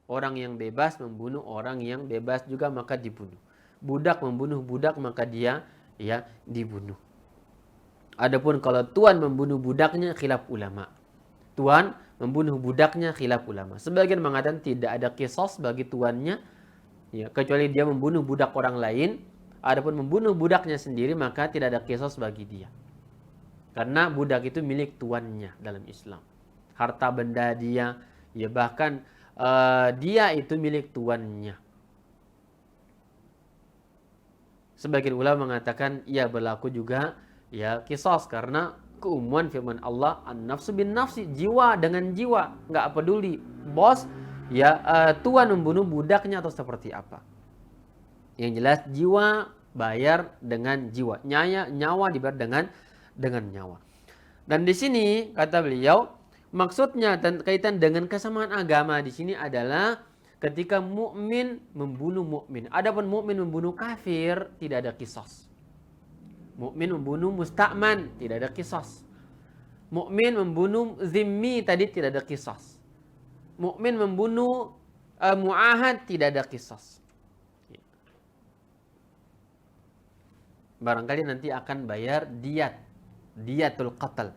Orang yang bebas membunuh orang yang bebas juga, maka dibunuh. Budak membunuh budak, maka dia dibunuh. Adapun kalau tuan membunuh budaknya, khilaf ulama. Tuan membunuh budaknya, khilaf ulama. Sebagian mengatakan tidak ada qisas bagi tuannya, ya, kecuali dia membunuh budak orang lain. Adapun membunuh budaknya sendiri, maka tidak ada qisas bagi dia. Karena budak itu milik tuannya dalam Islam. Harta benda dia, ya, bahkan dia itu milik tuannya. Sebagian ulama mengatakan ia berlaku juga ya qisas, karena keumuman firman Allah, an-nafsu bin nafsi, jiwa dengan jiwa, nggak peduli bos tuan membunuh budaknya atau seperti apa. Yang jelas jiwa bayar dengan jiwa, nyawa dibayar dengan nyawa. Dan di sini kata beliau, maksudnya dan kaitan dengan kesamaan agama di sini adalah ketika mukmin membunuh mukmin. Adapun mukmin membunuh kafir tidak ada qisas. Mukmin membunuh musta'man tidak ada qisas. Mukmin membunuh zimmi tadi tidak ada qisas. Mukmin membunuh muahad tidak ada qisas. Barangkali nanti akan bayar diatul qatl.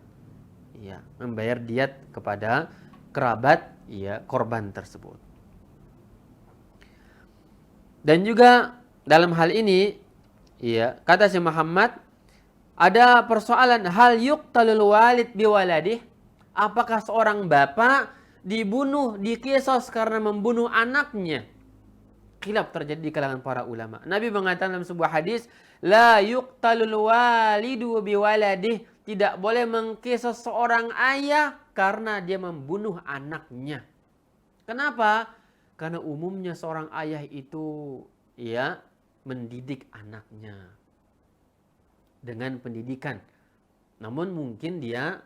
Ya, membayar diat kepada kerabat korban tersebut. Dan juga dalam hal ini kata Syekh Muhammad, ada persoalan hal yuqtalul walid biwaladih. Apakah seorang bapak dibunuh, diqisas karena membunuh anaknya? Khilaf terjadi di kalangan para ulama. Nabi mengatakan dalam sebuah hadis, la yuqtalul walidu biwaladih. Tidak boleh mengqisas seorang ayah karena dia membunuh anaknya. Kenapa? Karena umumnya seorang ayah itu mendidik anaknya dengan pendidikan. Namun mungkin dia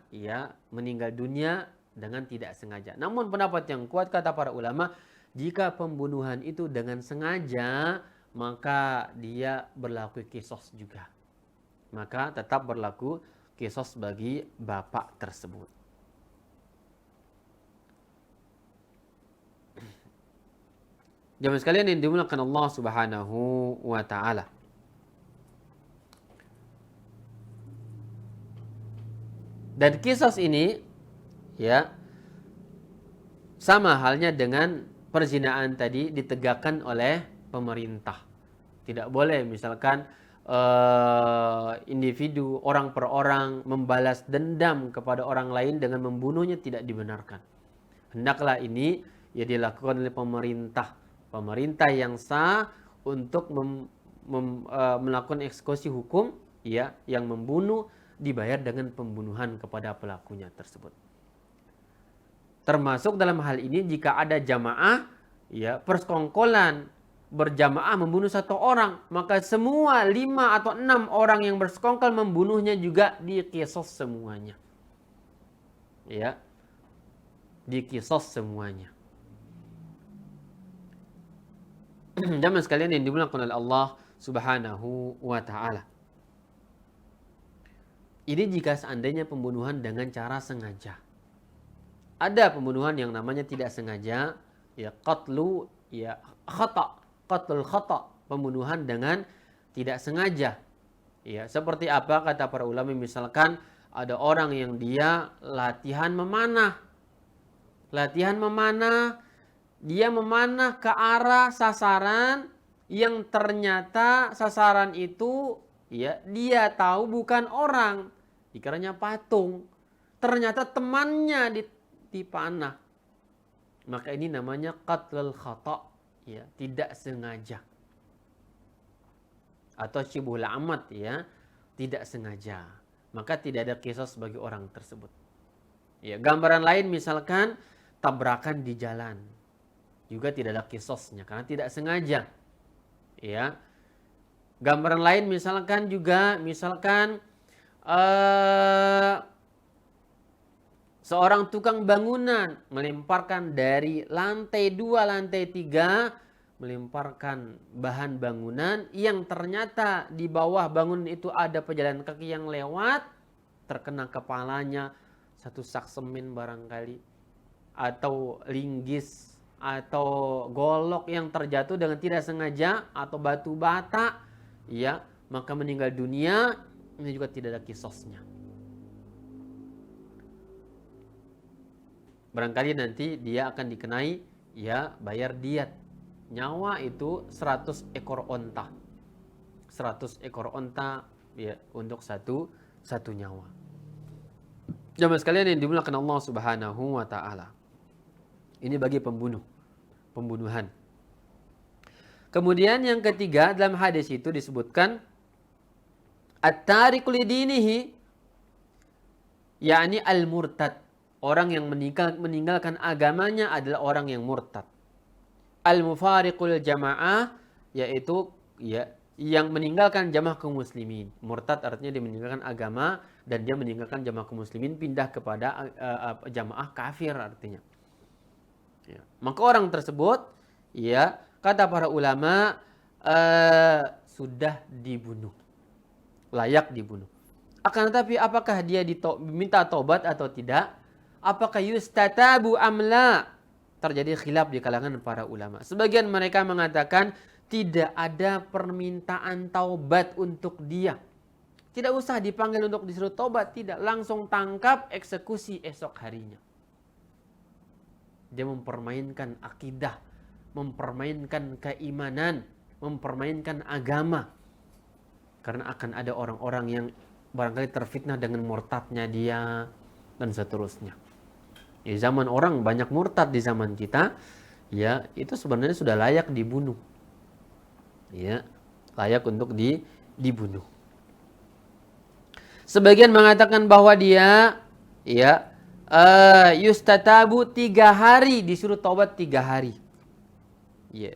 meninggal dunia dengan tidak sengaja. Namun pendapat yang kuat kata para ulama, jika pembunuhan itu dengan sengaja, maka dia berlaku qisas juga. Maka tetap berlaku qisas bagi bapak tersebut. Jamaah sekalian yang dimuliakan Allah Subhanahu wa taala. Dan qisas ini sama halnya dengan perzinaan tadi ditegakkan oleh pemerintah. Tidak boleh misalkan individu, orang per orang membalas dendam kepada orang lain dengan membunuhnya tidak dibenarkan. Hendaklah ini ya dilakukan oleh pemerintah yang sah untuk melakukan eksekusi hukum ya yang membunuh dibayar dengan pembunuhan kepada pelakunya tersebut. Termasuk dalam hal ini jika ada jamaah ya persekongkolan berjamaah membunuh satu orang, maka semua 5 atau 6 orang yang bersekongkol membunuhnya juga diqisas semuanya. Ya. Diqisas semuanya. Jamaah sekalian yang dimuliakan oleh Allah Subhanahu wa taala. Ini jika seandainya pembunuhan dengan cara sengaja. Ada pembunuhan yang namanya tidak sengaja, ya qatlul khata, pembunuhan dengan tidak sengaja. Ya, seperti apa kata para ulama, misalkan ada orang yang dia latihan memanah, dia memanah ke arah sasaran yang ternyata sasaran itu ya dia tahu bukan orang, dikiranya patung, ternyata temannya dipanah. Maka ini namanya qatlul khata, ya, tidak sengaja. Atau syibhul amad, ya, tidak sengaja. Maka tidak ada qisas bagi orang tersebut. Ya, gambaran lain misalkan tabrakan di jalan. Juga tidak ada qisasnya karena tidak sengaja. Ya. Gambaran lain misalkan seorang tukang bangunan melemparkan dari lantai 2, lantai 3, melemparkan bahan bangunan yang ternyata di bawah bangunan itu ada pejalan kaki yang lewat, terkena kepalanya satu sak semen barangkali, atau linggis, atau golok yang terjatuh dengan tidak sengaja, atau batu bata, ya, maka meninggal dunia, ini juga tidak ada qisasnya. Barangkali nanti dia akan dikenai ya bayar diat. Nyawa itu 100 ekor onta. 100 ekor onta ya untuk satu nyawa. Jamaah sekalian yang dimuliakan Allah Subhanahu wa taala. Ini bagi pembunuhan. Kemudian yang ketiga, dalam hadis itu disebutkan at-tariku lidinihi, yakni al-murtad. Orang yang meninggalkan agamanya adalah orang yang murtad. Al-mufariqul jamaah, yaitu ya yang meninggalkan jamaah kaum muslimin. Murtad artinya dia meninggalkan agama dan dia meninggalkan jamaah kaum muslimin, pindah kepada jamaah kafir artinya. Ya. Maka orang tersebut, ya, kata para ulama, sudah dibunuh, layak dibunuh. Akan tetapi apakah dia diminta tobat atau tidak? Apakah yustatabu amla? Terjadi khilaf di kalangan para ulama. Sebagian mereka mengatakan tidak ada permintaan taubat untuk dia. Tidak usah dipanggil untuk disuruh taubat, tidak, langsung tangkap, eksekusi esok harinya. Dia mempermainkan akidah, mempermainkan keimanan, mempermainkan agama. Karena akan ada orang-orang yang barangkali terfitnah dengan murtadnya dia dan seterusnya. Di zaman orang banyak murtad di zaman kita, ya, itu sebenarnya sudah layak dibunuh. Ya, layak untuk dibunuh. Sebagian mengatakan bahwa dia, ya, yustatabu 3 hari, disuruh taubat 3 hari. Ya.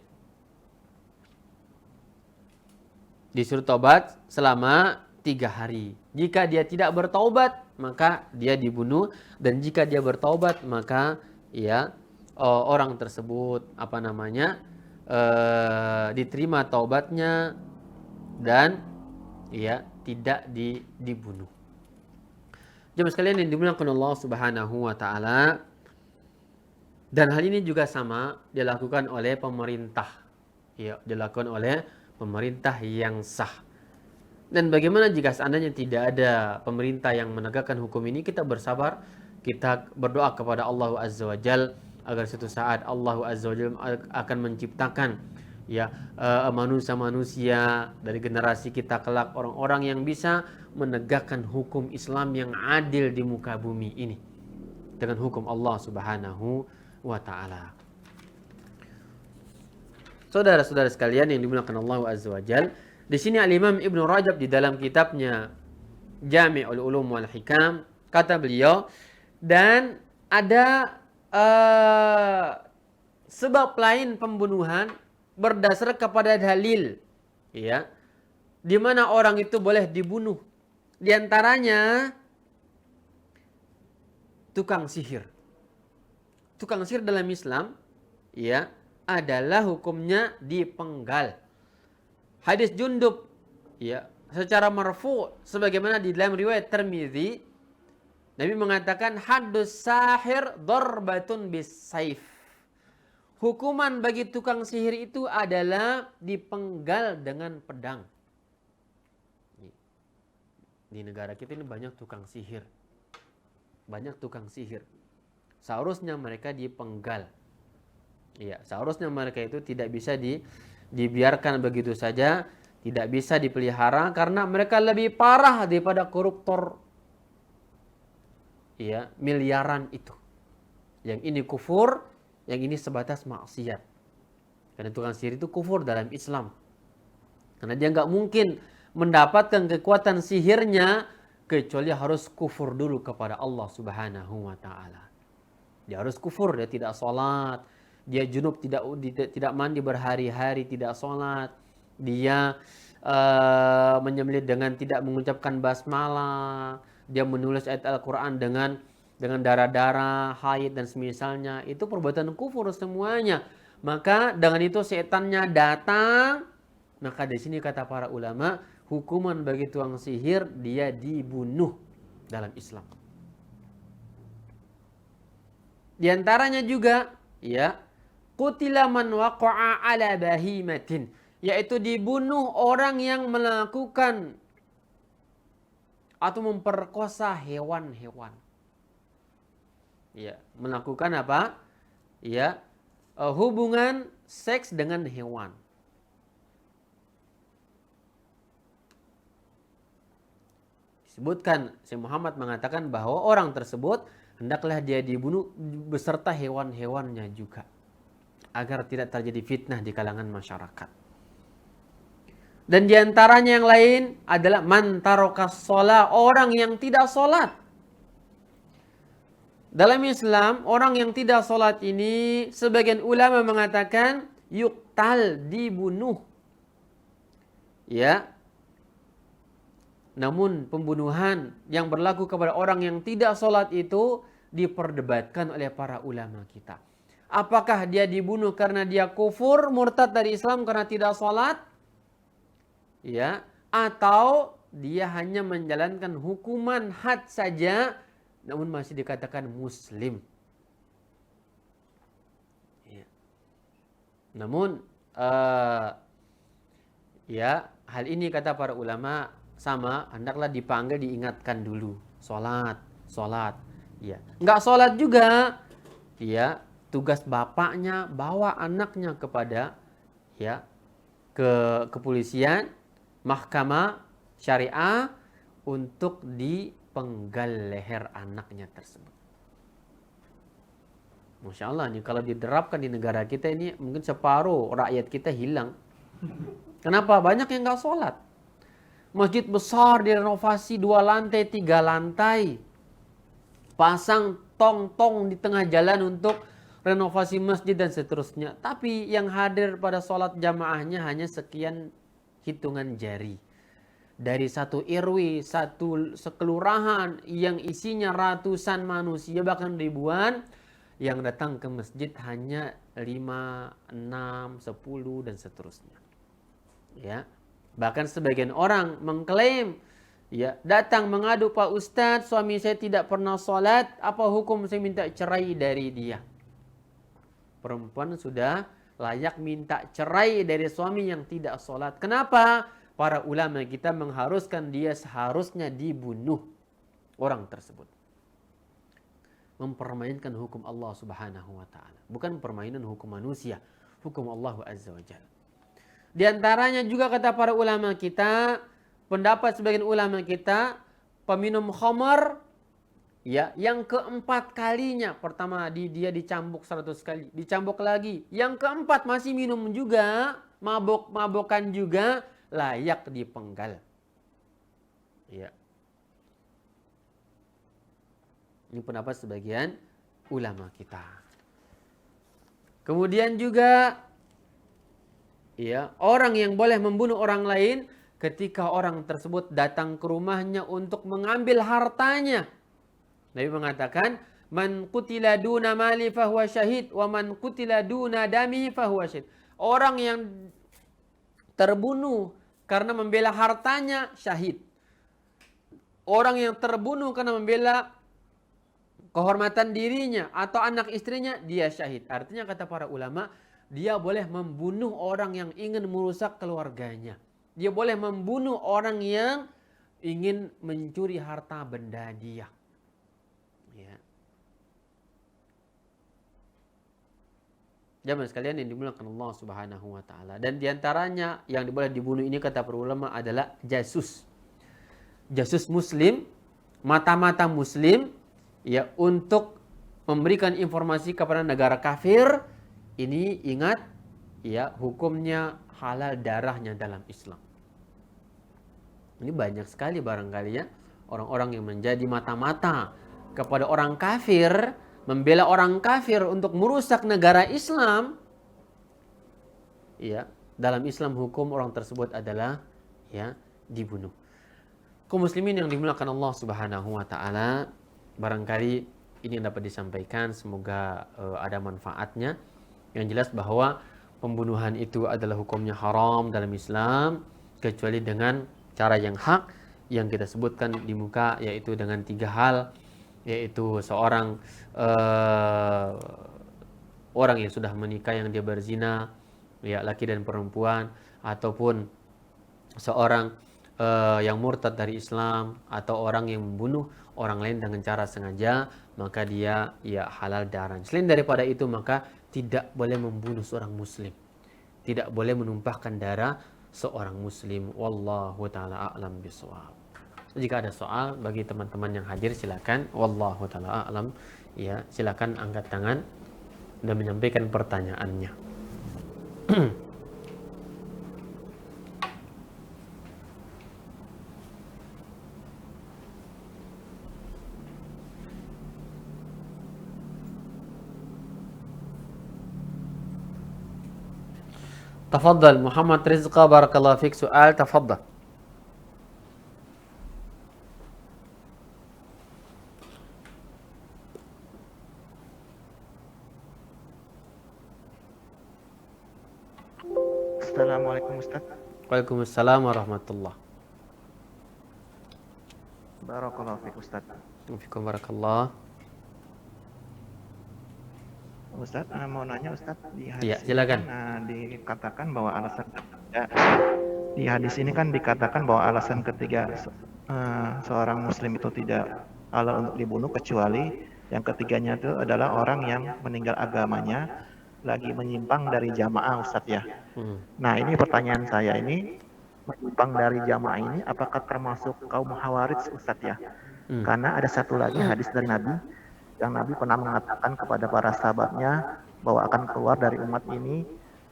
Disuruh taubat selama 3 hari. Jika dia tidak bertaubat, maka dia dibunuh, dan jika dia bertaubat, maka ya orang tersebut diterima taubatnya dan ya tidak dibunuh. Jemaah sekalian yang dimuliakan Allah Subhanahu wa taala, dan hal ini juga sama dilakukan oleh pemerintah. Ya, dilakukan oleh pemerintah yang sah. Dan bagaimana jika seandainya tidak ada pemerintah yang menegakkan hukum ini? Kita bersabar, kita berdoa kepada Allah Azza wa Jal agar suatu saat Allah Azza wa Jal akan menciptakan manusia-manusia dari generasi kita kelak, orang-orang yang bisa menegakkan hukum Islam yang adil di muka bumi ini dengan hukum Allah Subhanahu wa taala. Saudara-saudara sekalian yang dimuliakan Allah Azza wa Jal, di sini Al-Imam Ibnu Rajab di dalam kitabnya Jami'ul Ulum wal Hikam kata beliau, dan ada sebab lain pembunuhan berdasar kepada dalil, ya, di mana orang itu boleh dibunuh. Di antaranya tukang sihir. Tukang sihir dalam Islam, ya, adalah hukumnya dipenggal. Hadis Jundub, ya, secara marfu sebagaimana di dalam riwayat Tirmizi, Nabi mengatakan haddus sahir darbatun bis saif. Hukuman bagi tukang sihir itu adalah dipenggal dengan pedang. Di negara kita ini banyak tukang sihir. Banyak tukang sihir. Seharusnya mereka dipenggal. Iya, seharusnya mereka itu tidak bisa dibiarkan begitu saja, tidak bisa dipelihara karena mereka lebih parah daripada koruptor. Iya, miliaran itu. Yang ini kufur, yang ini sebatas maksiat. Karena tukang sihir itu kufur dalam Islam. Karena dia nggak mungkin mendapatkan kekuatan sihirnya kecuali harus kufur dulu kepada Allah Subhanahu wa taala. Dia harus kufur, dia tidak sholat, dia junub, tidak mandi berhari-hari, tidak sholat, dia menyembelih dengan tidak mengucapkan basmalah, dia menulis ayat Al-Quran dengan darah-darah, haid dan semisalnya, itu perbuatan kufur semuanya. Maka dengan itu setannya datang, maka di sini kata para ulama, hukuman bagi tukang sihir dia dibunuh dalam Islam. Di antaranya juga, ya, qutila man waqa'a ala bahimatin, yaitu dibunuh orang yang melakukan atau memperkosa hewan-hewan. Ya, melakukan apa? Ya, hubungan seks dengan hewan. Disebutkan, Syekh Muhammad mengatakan bahwa orang tersebut hendaklah dia dibunuh beserta hewan-hewannya juga, agar tidak terjadi fitnah di kalangan masyarakat. Dan diantaranya yang lain adalah man tarokas sholat, orang yang tidak sholat. Dalam Islam, orang yang tidak sholat ini, sebagian ulama mengatakan yuktal, dibunuh. Ya. Namun pembunuhan yang berlaku kepada orang yang tidak sholat itu diperdebatkan oleh para ulama kita. Apakah dia dibunuh karena dia kufur, murtad dari Islam karena tidak sholat? Ya, atau dia hanya menjalankan hukuman had saja, namun masih dikatakan muslim. Ya. Namun, ya, hal ini kata para ulama sama, hendaklah dipanggil, diingatkan dulu. Sholat. Ya. Nggak sholat juga, ya, tugas bapaknya bawa anaknya kepada, ya, ke kepolisian, mahkamah syariah untuk dipenggal leher anaknya tersebut. Masya Allah nih, kalau diterapkan di negara kita ini mungkin separuh rakyat kita hilang. Kenapa? Banyak yang nggak sholat. Masjid besar direnovasi 2 lantai, 3 lantai. Pasang tong-tong di tengah jalan untuk renovasi masjid dan seterusnya. Tapi yang hadir pada sholat jamaahnya hanya sekian hitungan jari. Dari satu RW, satu sekelurahan yang isinya ratusan manusia, bahkan ribuan, yang datang ke masjid hanya 5, 6, 10 dan seterusnya. Ya. Bahkan sebagian orang mengklaim, ya, datang mengadu, Pak Ustadz, suami saya tidak pernah sholat, apa hukum saya minta cerai dari dia? Perempuan sudah layak minta cerai dari suami yang tidak sholat. Kenapa? Para ulama kita mengharuskan dia seharusnya dibunuh orang tersebut. Mempermainkan hukum Allah Subhanahu wa ta'ala. Bukan permainan hukum manusia, hukum Allah Azza wa Jalla. Di antaranya juga kata para ulama kita, pendapat sebagian ulama kita, peminum khamar, ya, yang keempat kalinya, pertama dia dicambuk 100 kali, dicambuk lagi, yang keempat masih minum juga, mabok-mabokan juga, layak dipenggal. Ya. Ini pendapat sebagian ulama kita. Kemudian juga, ya, orang yang boleh membunuh orang lain ketika orang tersebut datang ke rumahnya untuk mengambil hartanya. Nabi mengatakan, man qutila duna mali fahuwa syahid wa man qutila duna dami fahuwa syahid. Orang yang terbunuh karena membela hartanya syahid. Orang yang terbunuh karena membela kehormatan dirinya atau anak istrinya, dia syahid. Artinya kata para ulama, dia boleh membunuh orang yang ingin merusak keluarganya. Dia boleh membunuh orang yang ingin mencuri harta benda dia. Ya. Jamaah sekalian yang dimuliakan Allah Subhanahu wa taala. Dan diantaranya yang boleh dibunuh ini kata para ulama adalah jasus. Jasus muslim, mata-mata muslim, ya, untuk memberikan informasi kepada negara kafir. Ini ingat, ya, hukumnya halal darahnya dalam Islam. Ini banyak sekali barangkali, ya, orang-orang yang menjadi mata-mata kepada orang kafir, membela orang kafir untuk merusak negara Islam. Ya, dalam Islam hukum orang tersebut adalah, ya, dibunuh. Kaum muslimin yang dimuliakan Allah Subhanahu wa taala, barangkali ini yang dapat disampaikan, semoga ada manfaatnya. Yang jelas bahwa pembunuhan itu adalah hukumnya haram dalam Islam, kecuali dengan cara yang hak yang kita sebutkan di muka, yaitu dengan 3 hal, yaitu seorang orang yang sudah menikah yang dia berzina, ya, laki dan perempuan, ataupun seorang yang murtad dari Islam, atau orang yang membunuh orang lain dengan cara sengaja, maka dia, ya, halal darahnya. Selain daripada itu, maka tidak boleh membunuh seorang muslim, tidak boleh menumpahkan darah seorang muslim. Wallahu taala a'lam bishawab. Jika ada soal bagi teman-teman yang hadir, silakan. Wallahu taala a'lam. Ya, silakan angkat tangan dan menyampaikan pertanyaannya. Tafadhal Muhammad Rizqa, barakallahu fik, soal, tafadhal. Assalamualaikum Ustaz. Waalaikumsalam warahmatullah. Barakallahu fiik Ustaz. Fikum barakallah. Ustaz, mau nanya Ustaz, di Ya, hadis silakan. ini kan dikatakan bahwa alasan ketiga, di hadis ini kan dikatakan bahwa alasan ketiga seorang muslim itu tidak halal untuk dibunuh kecuali yang ketiganya itu adalah orang yang meninggal agamanya lagi menyimpang dari jamaah Ustaz ya. Nah, ini pertanyaan saya ini, menyimpang dari jamaah ini apakah termasuk kaum Khawarij Ustaz ya? Karena ada satu lagi hadis dari Nabi yang Nabi pernah mengatakan kepada para sahabatnya bahwa akan keluar dari umat ini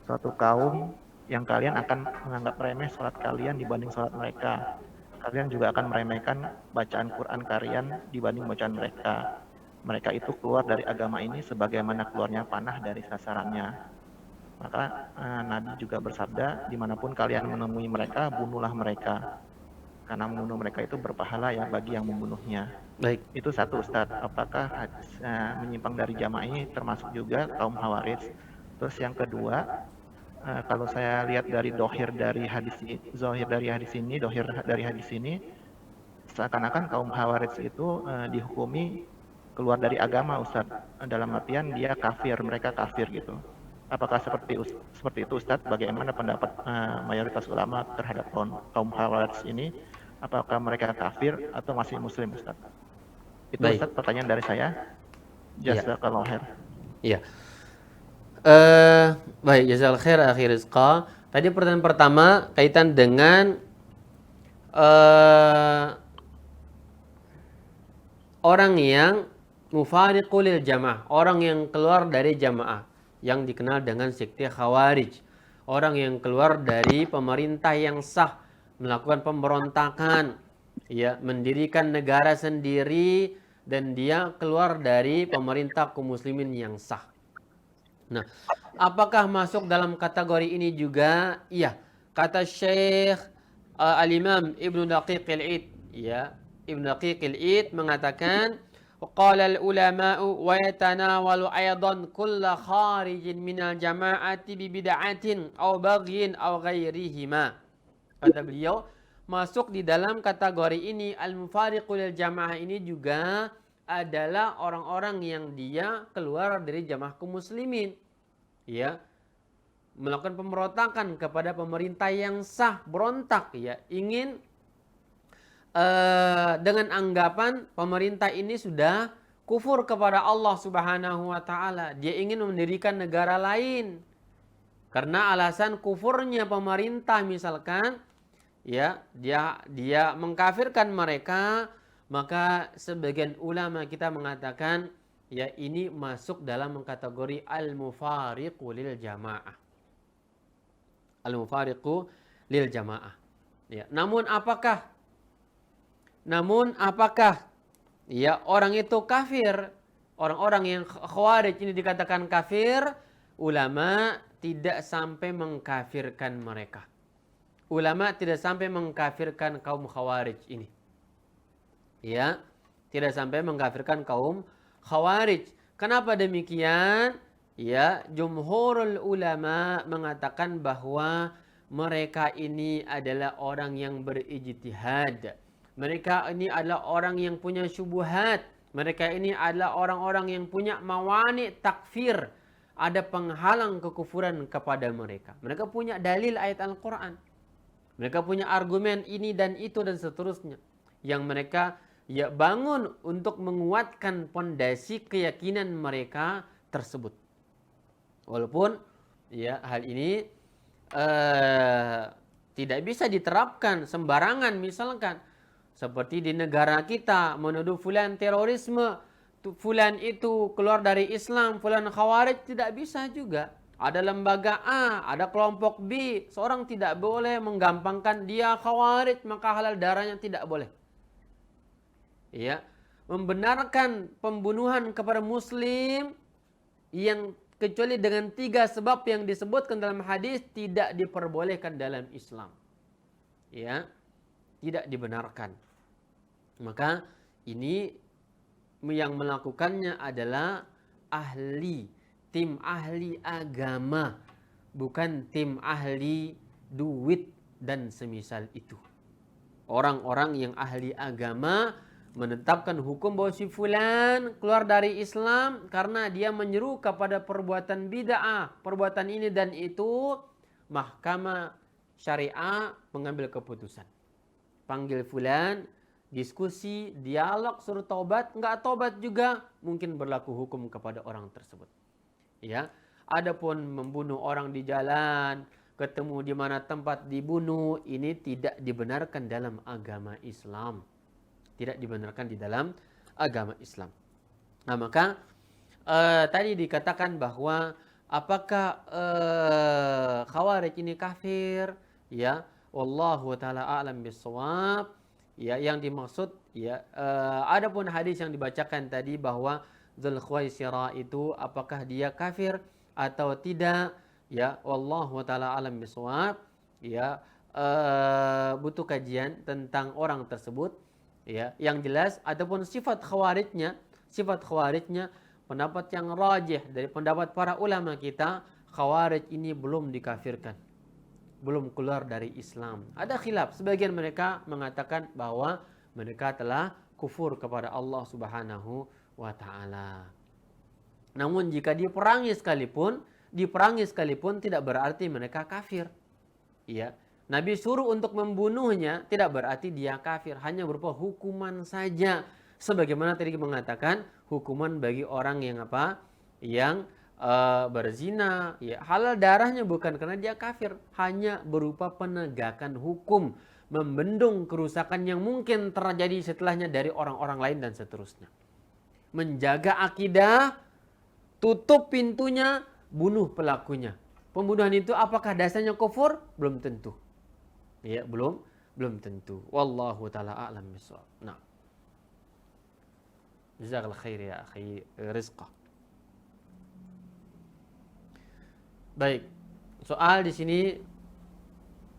suatu kaum yang kalian akan menganggap remeh sholat kalian dibanding sholat mereka. Kalian juga akan meremehkan bacaan Quran kalian dibanding bacaan mereka. Mereka itu keluar dari agama ini sebagaimana keluarnya panah dari sasarannya. Maka Nabi juga bersabda, dimanapun kalian menemui mereka, bunuhlah mereka. Karena membunuh mereka itu berpahala ya bagi yang membunuhnya. Baik. Itu satu Ustadz. Apakah menyimpang dari jamaah ini termasuk juga kaum Khawarij? Terus yang kedua, kalau saya lihat dari dohir dari hadis ini, seakan-akan kaum Khawarij itu dihukumi keluar dari agama Ustadz. Dalam artian dia kafir, mereka kafir gitu. Apakah seperti itu Ustadz? Bagaimana pendapat mayoritas ulama terhadap kaum Khawarij ini? Apakah mereka kafir atau masih muslim Ustadz? Itu Baik. Ustadz pertanyaan dari saya. Jazakallahu khair. Iya. Baik, jazakallahu khair akhi Rizqa. Tadi pertanyaan pertama kaitan dengan eh, orang yang mufariqul jamaah, orang yang keluar dari jamaah, yang dikenal dengan sekte Khawarij. Orang yang keluar dari pemerintah yang sah, melakukan pemberontakan, ya, mendirikan negara sendiri dan dia keluar dari pemerintah kaum muslimin yang sah. Nah, apakah masuk dalam kategori ini juga? Iya, kata Syekh Al-Imam Ibnu Daqiq Al-Id, ya, Ibnu Daqiq Al-Id mengatakan qala al-ulama'u wa yatanawalu aydan kull kharijin minal jama'ati bi bid'atin aw baghyin aw ghairihima. Kata beliau, masuk di dalam kategori ini al-mufariqul jamaah ini juga adalah orang-orang yang dia keluar dari jamaah kaum muslimin, ya, melakukan pemberontakan kepada pemerintah yang sah, berontak, ya, ingin dengan anggapan pemerintah ini sudah kufur kepada Allah Subhanahu wa taala. Dia ingin mendirikan negara lain. Karena alasan kufurnya pemerintah misalkan, ya, dia mengkafirkan mereka, maka sebagian ulama kita mengatakan, ya, ini masuk dalam kategori al-mufariqu lil jamaah. Al-mufariqu lil jamaah. Ya, namun apakah ya orang itu kafir? Orang-orang yang khawarij ini dikatakan kafir, ulama tidak sampai mengkafirkan mereka. Ulama tidak sampai mengkafirkan kaum khawarij ini. Ya, tidak sampai mengkafirkan kaum khawarij. Kenapa demikian? Ya, jumhurul ulama mengatakan bahwa mereka ini adalah orang yang berijtihad. Mereka ini adalah orang yang punya syubhat. Mereka ini adalah orang-orang yang punya mawani takfir. Ada penghalang kekufuran kepada mereka. Mereka punya dalil ayat Al-Quran. Mereka punya argumen ini dan itu dan seterusnya. Yang mereka ya bangun untuk menguatkan pondasi keyakinan mereka tersebut. Walaupun ya hal ini tidak bisa diterapkan sembarangan, misalkan seperti di negara kita menuduh fulan terorisme, fulan itu keluar dari Islam, fulan khawarij, tidak bisa juga. Ada lembaga A, ada kelompok B, seorang tidak boleh menggampangkan dia khawarij maka halal darahnya, tidak boleh. Ya, membenarkan pembunuhan kepada muslim yang kecuali dengan 3 sebab yang disebutkan dalam hadis tidak diperbolehkan dalam Islam. Ya, tidak dibenarkan. Maka ini yang melakukannya adalah tim ahli agama, bukan tim ahli duit dan semisal itu. Orang-orang yang ahli agama menetapkan hukum bahwa si fulan keluar dari Islam karena dia menyeru kepada perbuatan bid'ah, perbuatan ini dan itu, mahkamah syariah mengambil keputusan. Panggil fulan, diskusi, dialog, suruh taubat, enggak taubat juga mungkin berlaku hukum kepada orang tersebut. Ya, adapun membunuh orang di jalan, ketemu di mana tempat dibunuh, ini tidak dibenarkan dalam agama Islam. Tidak dibenarkan di dalam agama Islam. Nah, maka tadi dikatakan bahwa apakah khawarij ini kafir? Ya, wallahu taala a'lam bissawab. Ya, yang dimaksud ya adapun hadis yang dibacakan tadi bahwa Dzulkhuwaisirah itu apakah dia kafir atau tidak? Ya, wallahu taala a'lam bissawab. Ya, butuh kajian tentang orang tersebut. Ya, yang jelas ataupun sifat khawarijnya pendapat yang rajih dari pendapat para ulama kita, khawarij ini belum dikafirkan, belum keluar dari Islam. Ada khilaf, sebagian mereka mengatakan bahwa mereka telah kufur kepada Allah Subhanahu wa taala. Namun jika diperangi sekalipun tidak berarti mereka kafir. Ya, Nabi suruh untuk membunuhnya tidak berarti dia kafir, hanya berupa hukuman saja. Sebagaimana tadi mengatakan hukuman bagi orang yang Yang berzina, ya halal darahnya bukan karena dia kafir, hanya berupa penegakan hukum, membendung kerusakan yang mungkin terjadi setelahnya dari orang-orang lain dan seterusnya. Menjaga akidah, tutup pintunya, bunuh pelakunya. Pembunuhan itu apakah dasarnya kufur? Belum tentu. Ya, belum tentu. Wallahu taala a'lam bishawab. Nah. Jazakallahu khair ya akhi Rizqah. Baik. Soal di sini,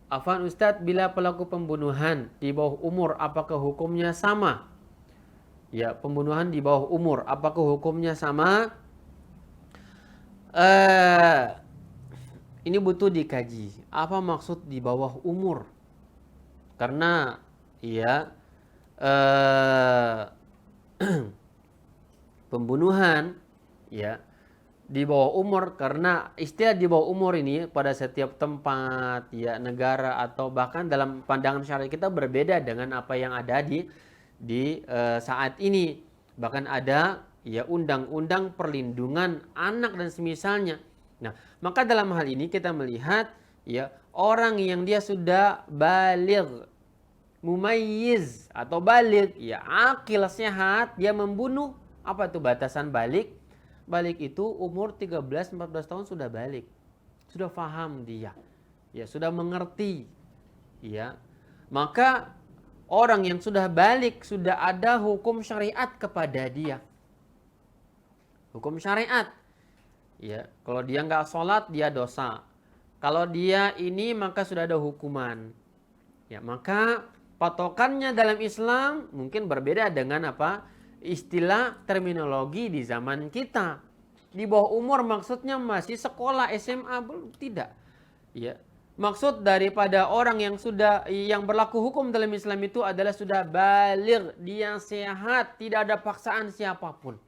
afwan Ustadz, bila pelaku pembunuhan di bawah umur apakah hukumnya sama? Ya, pembunuhan di bawah umur apakah hukumnya sama? Ini butuh dikaji. Apa maksud di bawah umur? Karena ya pembunuhan ya di bawah umur, karena istilah di bawah umur ini pada setiap tempat ya, negara atau bahkan dalam pandangan syariat kita berbeda dengan apa yang ada di saat ini. Bahkan ada ya undang-undang perlindungan anak dan semisalnya. Nah, maka dalam hal ini kita melihat ya orang yang dia sudah baligh, mumayyiz atau baligh, ya akil sehat, dia membunuh. Apa itu batasan balik? Balik itu umur 13-14 tahun sudah balik. Sudah faham dia. Ya, sudah mengerti. Ya. Maka orang yang sudah balik sudah ada hukum syariat kepada dia. Hukum syariat. Ya, kalau dia nggak sholat dia dosa. Kalau dia ini maka sudah ada hukuman. Ya, maka patokannya dalam Islam mungkin berbeda dengan apa? Istilah terminologi di zaman kita. Di bawah umur maksudnya masih sekolah SMA belum, tidak. Ya. Maksud daripada orang yang berlaku hukum dalam Islam itu adalah sudah baligh, dia sehat, tidak ada paksaan siapapun.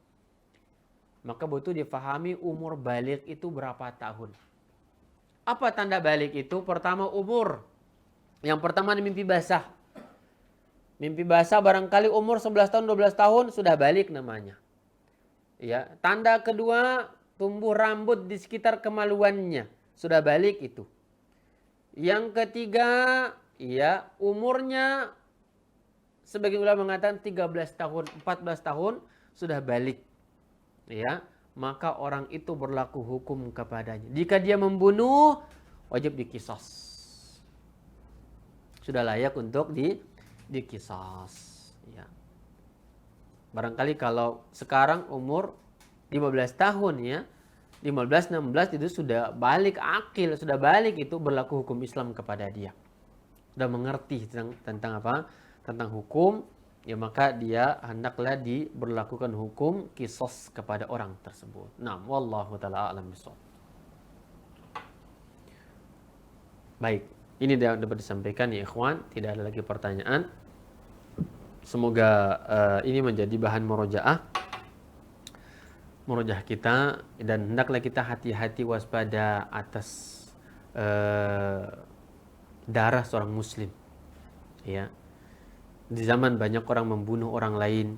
Maka butuh difahami umur baligh itu berapa tahun. Apa tanda baligh itu? Pertama umur. Yang pertama mimpi basah. Mimpi basah barangkali umur 11 tahun, 12 tahun sudah balik namanya. Ya, tanda kedua tumbuh rambut di sekitar kemaluannya, sudah balik itu. Yang ketiga, ya, umurnya sebagian ulama mengatakan 13 tahun, 14 tahun sudah balik. Ya, maka orang itu berlaku hukum kepadanya. Jika dia membunuh, wajib diqisas. Sudah layak untuk diqisas, ya. Barangkali kalau sekarang umur 15 tahun ya, 15 16 itu sudah balik akil, sudah balik, itu berlaku hukum Islam kepada dia. Sudah mengerti tentang apa? Tentang hukum, ya maka dia hendaklah diberlakukan hukum qisas kepada orang tersebut. Nah, wallahu taala a'lam bishawab. Baik, ini dapat disampaikan ya ikhwan, tidak ada lagi pertanyaan. Semoga ini menjadi bahan murojaah kita, dan hendaklah kita hati-hati waspada atas darah seorang muslim. Ya. Di zaman banyak orang membunuh orang lain,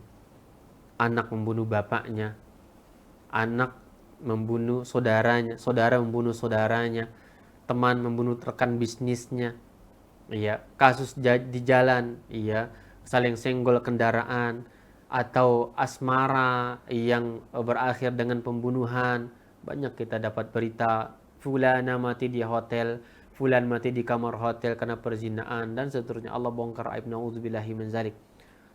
anak membunuh bapaknya, anak membunuh saudaranya, saudara membunuh saudaranya, teman membunuh rekan bisnisnya. Ya, kasus di jalan, ya, saling senggol kendaraan, atau asmara yang berakhir dengan pembunuhan. Banyak kita dapat berita fulana mati di hotel, fulan mati di kamar hotel karena perzinaan dan seterusnya. Allah bongkar aib, naudzubillahi min zalik.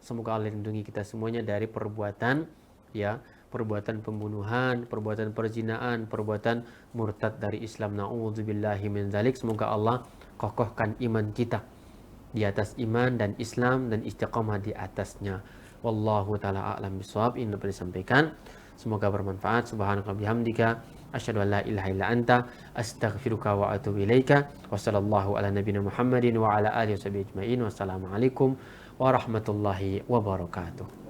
Semoga Allah lindungi kita semuanya dari perbuatan ya, perbuatan pembunuhan, perbuatan perzinaan, perbuatan murtad dari Islam, naudzubillahi min zalik. Semoga Allah kokohkan iman kita di atas iman dan Islam dan istiqamah di atasnya. Wallahu taala a'lam bishawab. Ini dapat disampaikan, semoga bermanfaat. Subhanaka bihamdika asyhadu an la ilaha illa anta astaghfiruka wa atubu ilaika. Wassallallahu ala nabiyina Muhammadin wa ala alihi washabihi ajmain. Wassalamualaikum warahmatullahi wabarakatuh.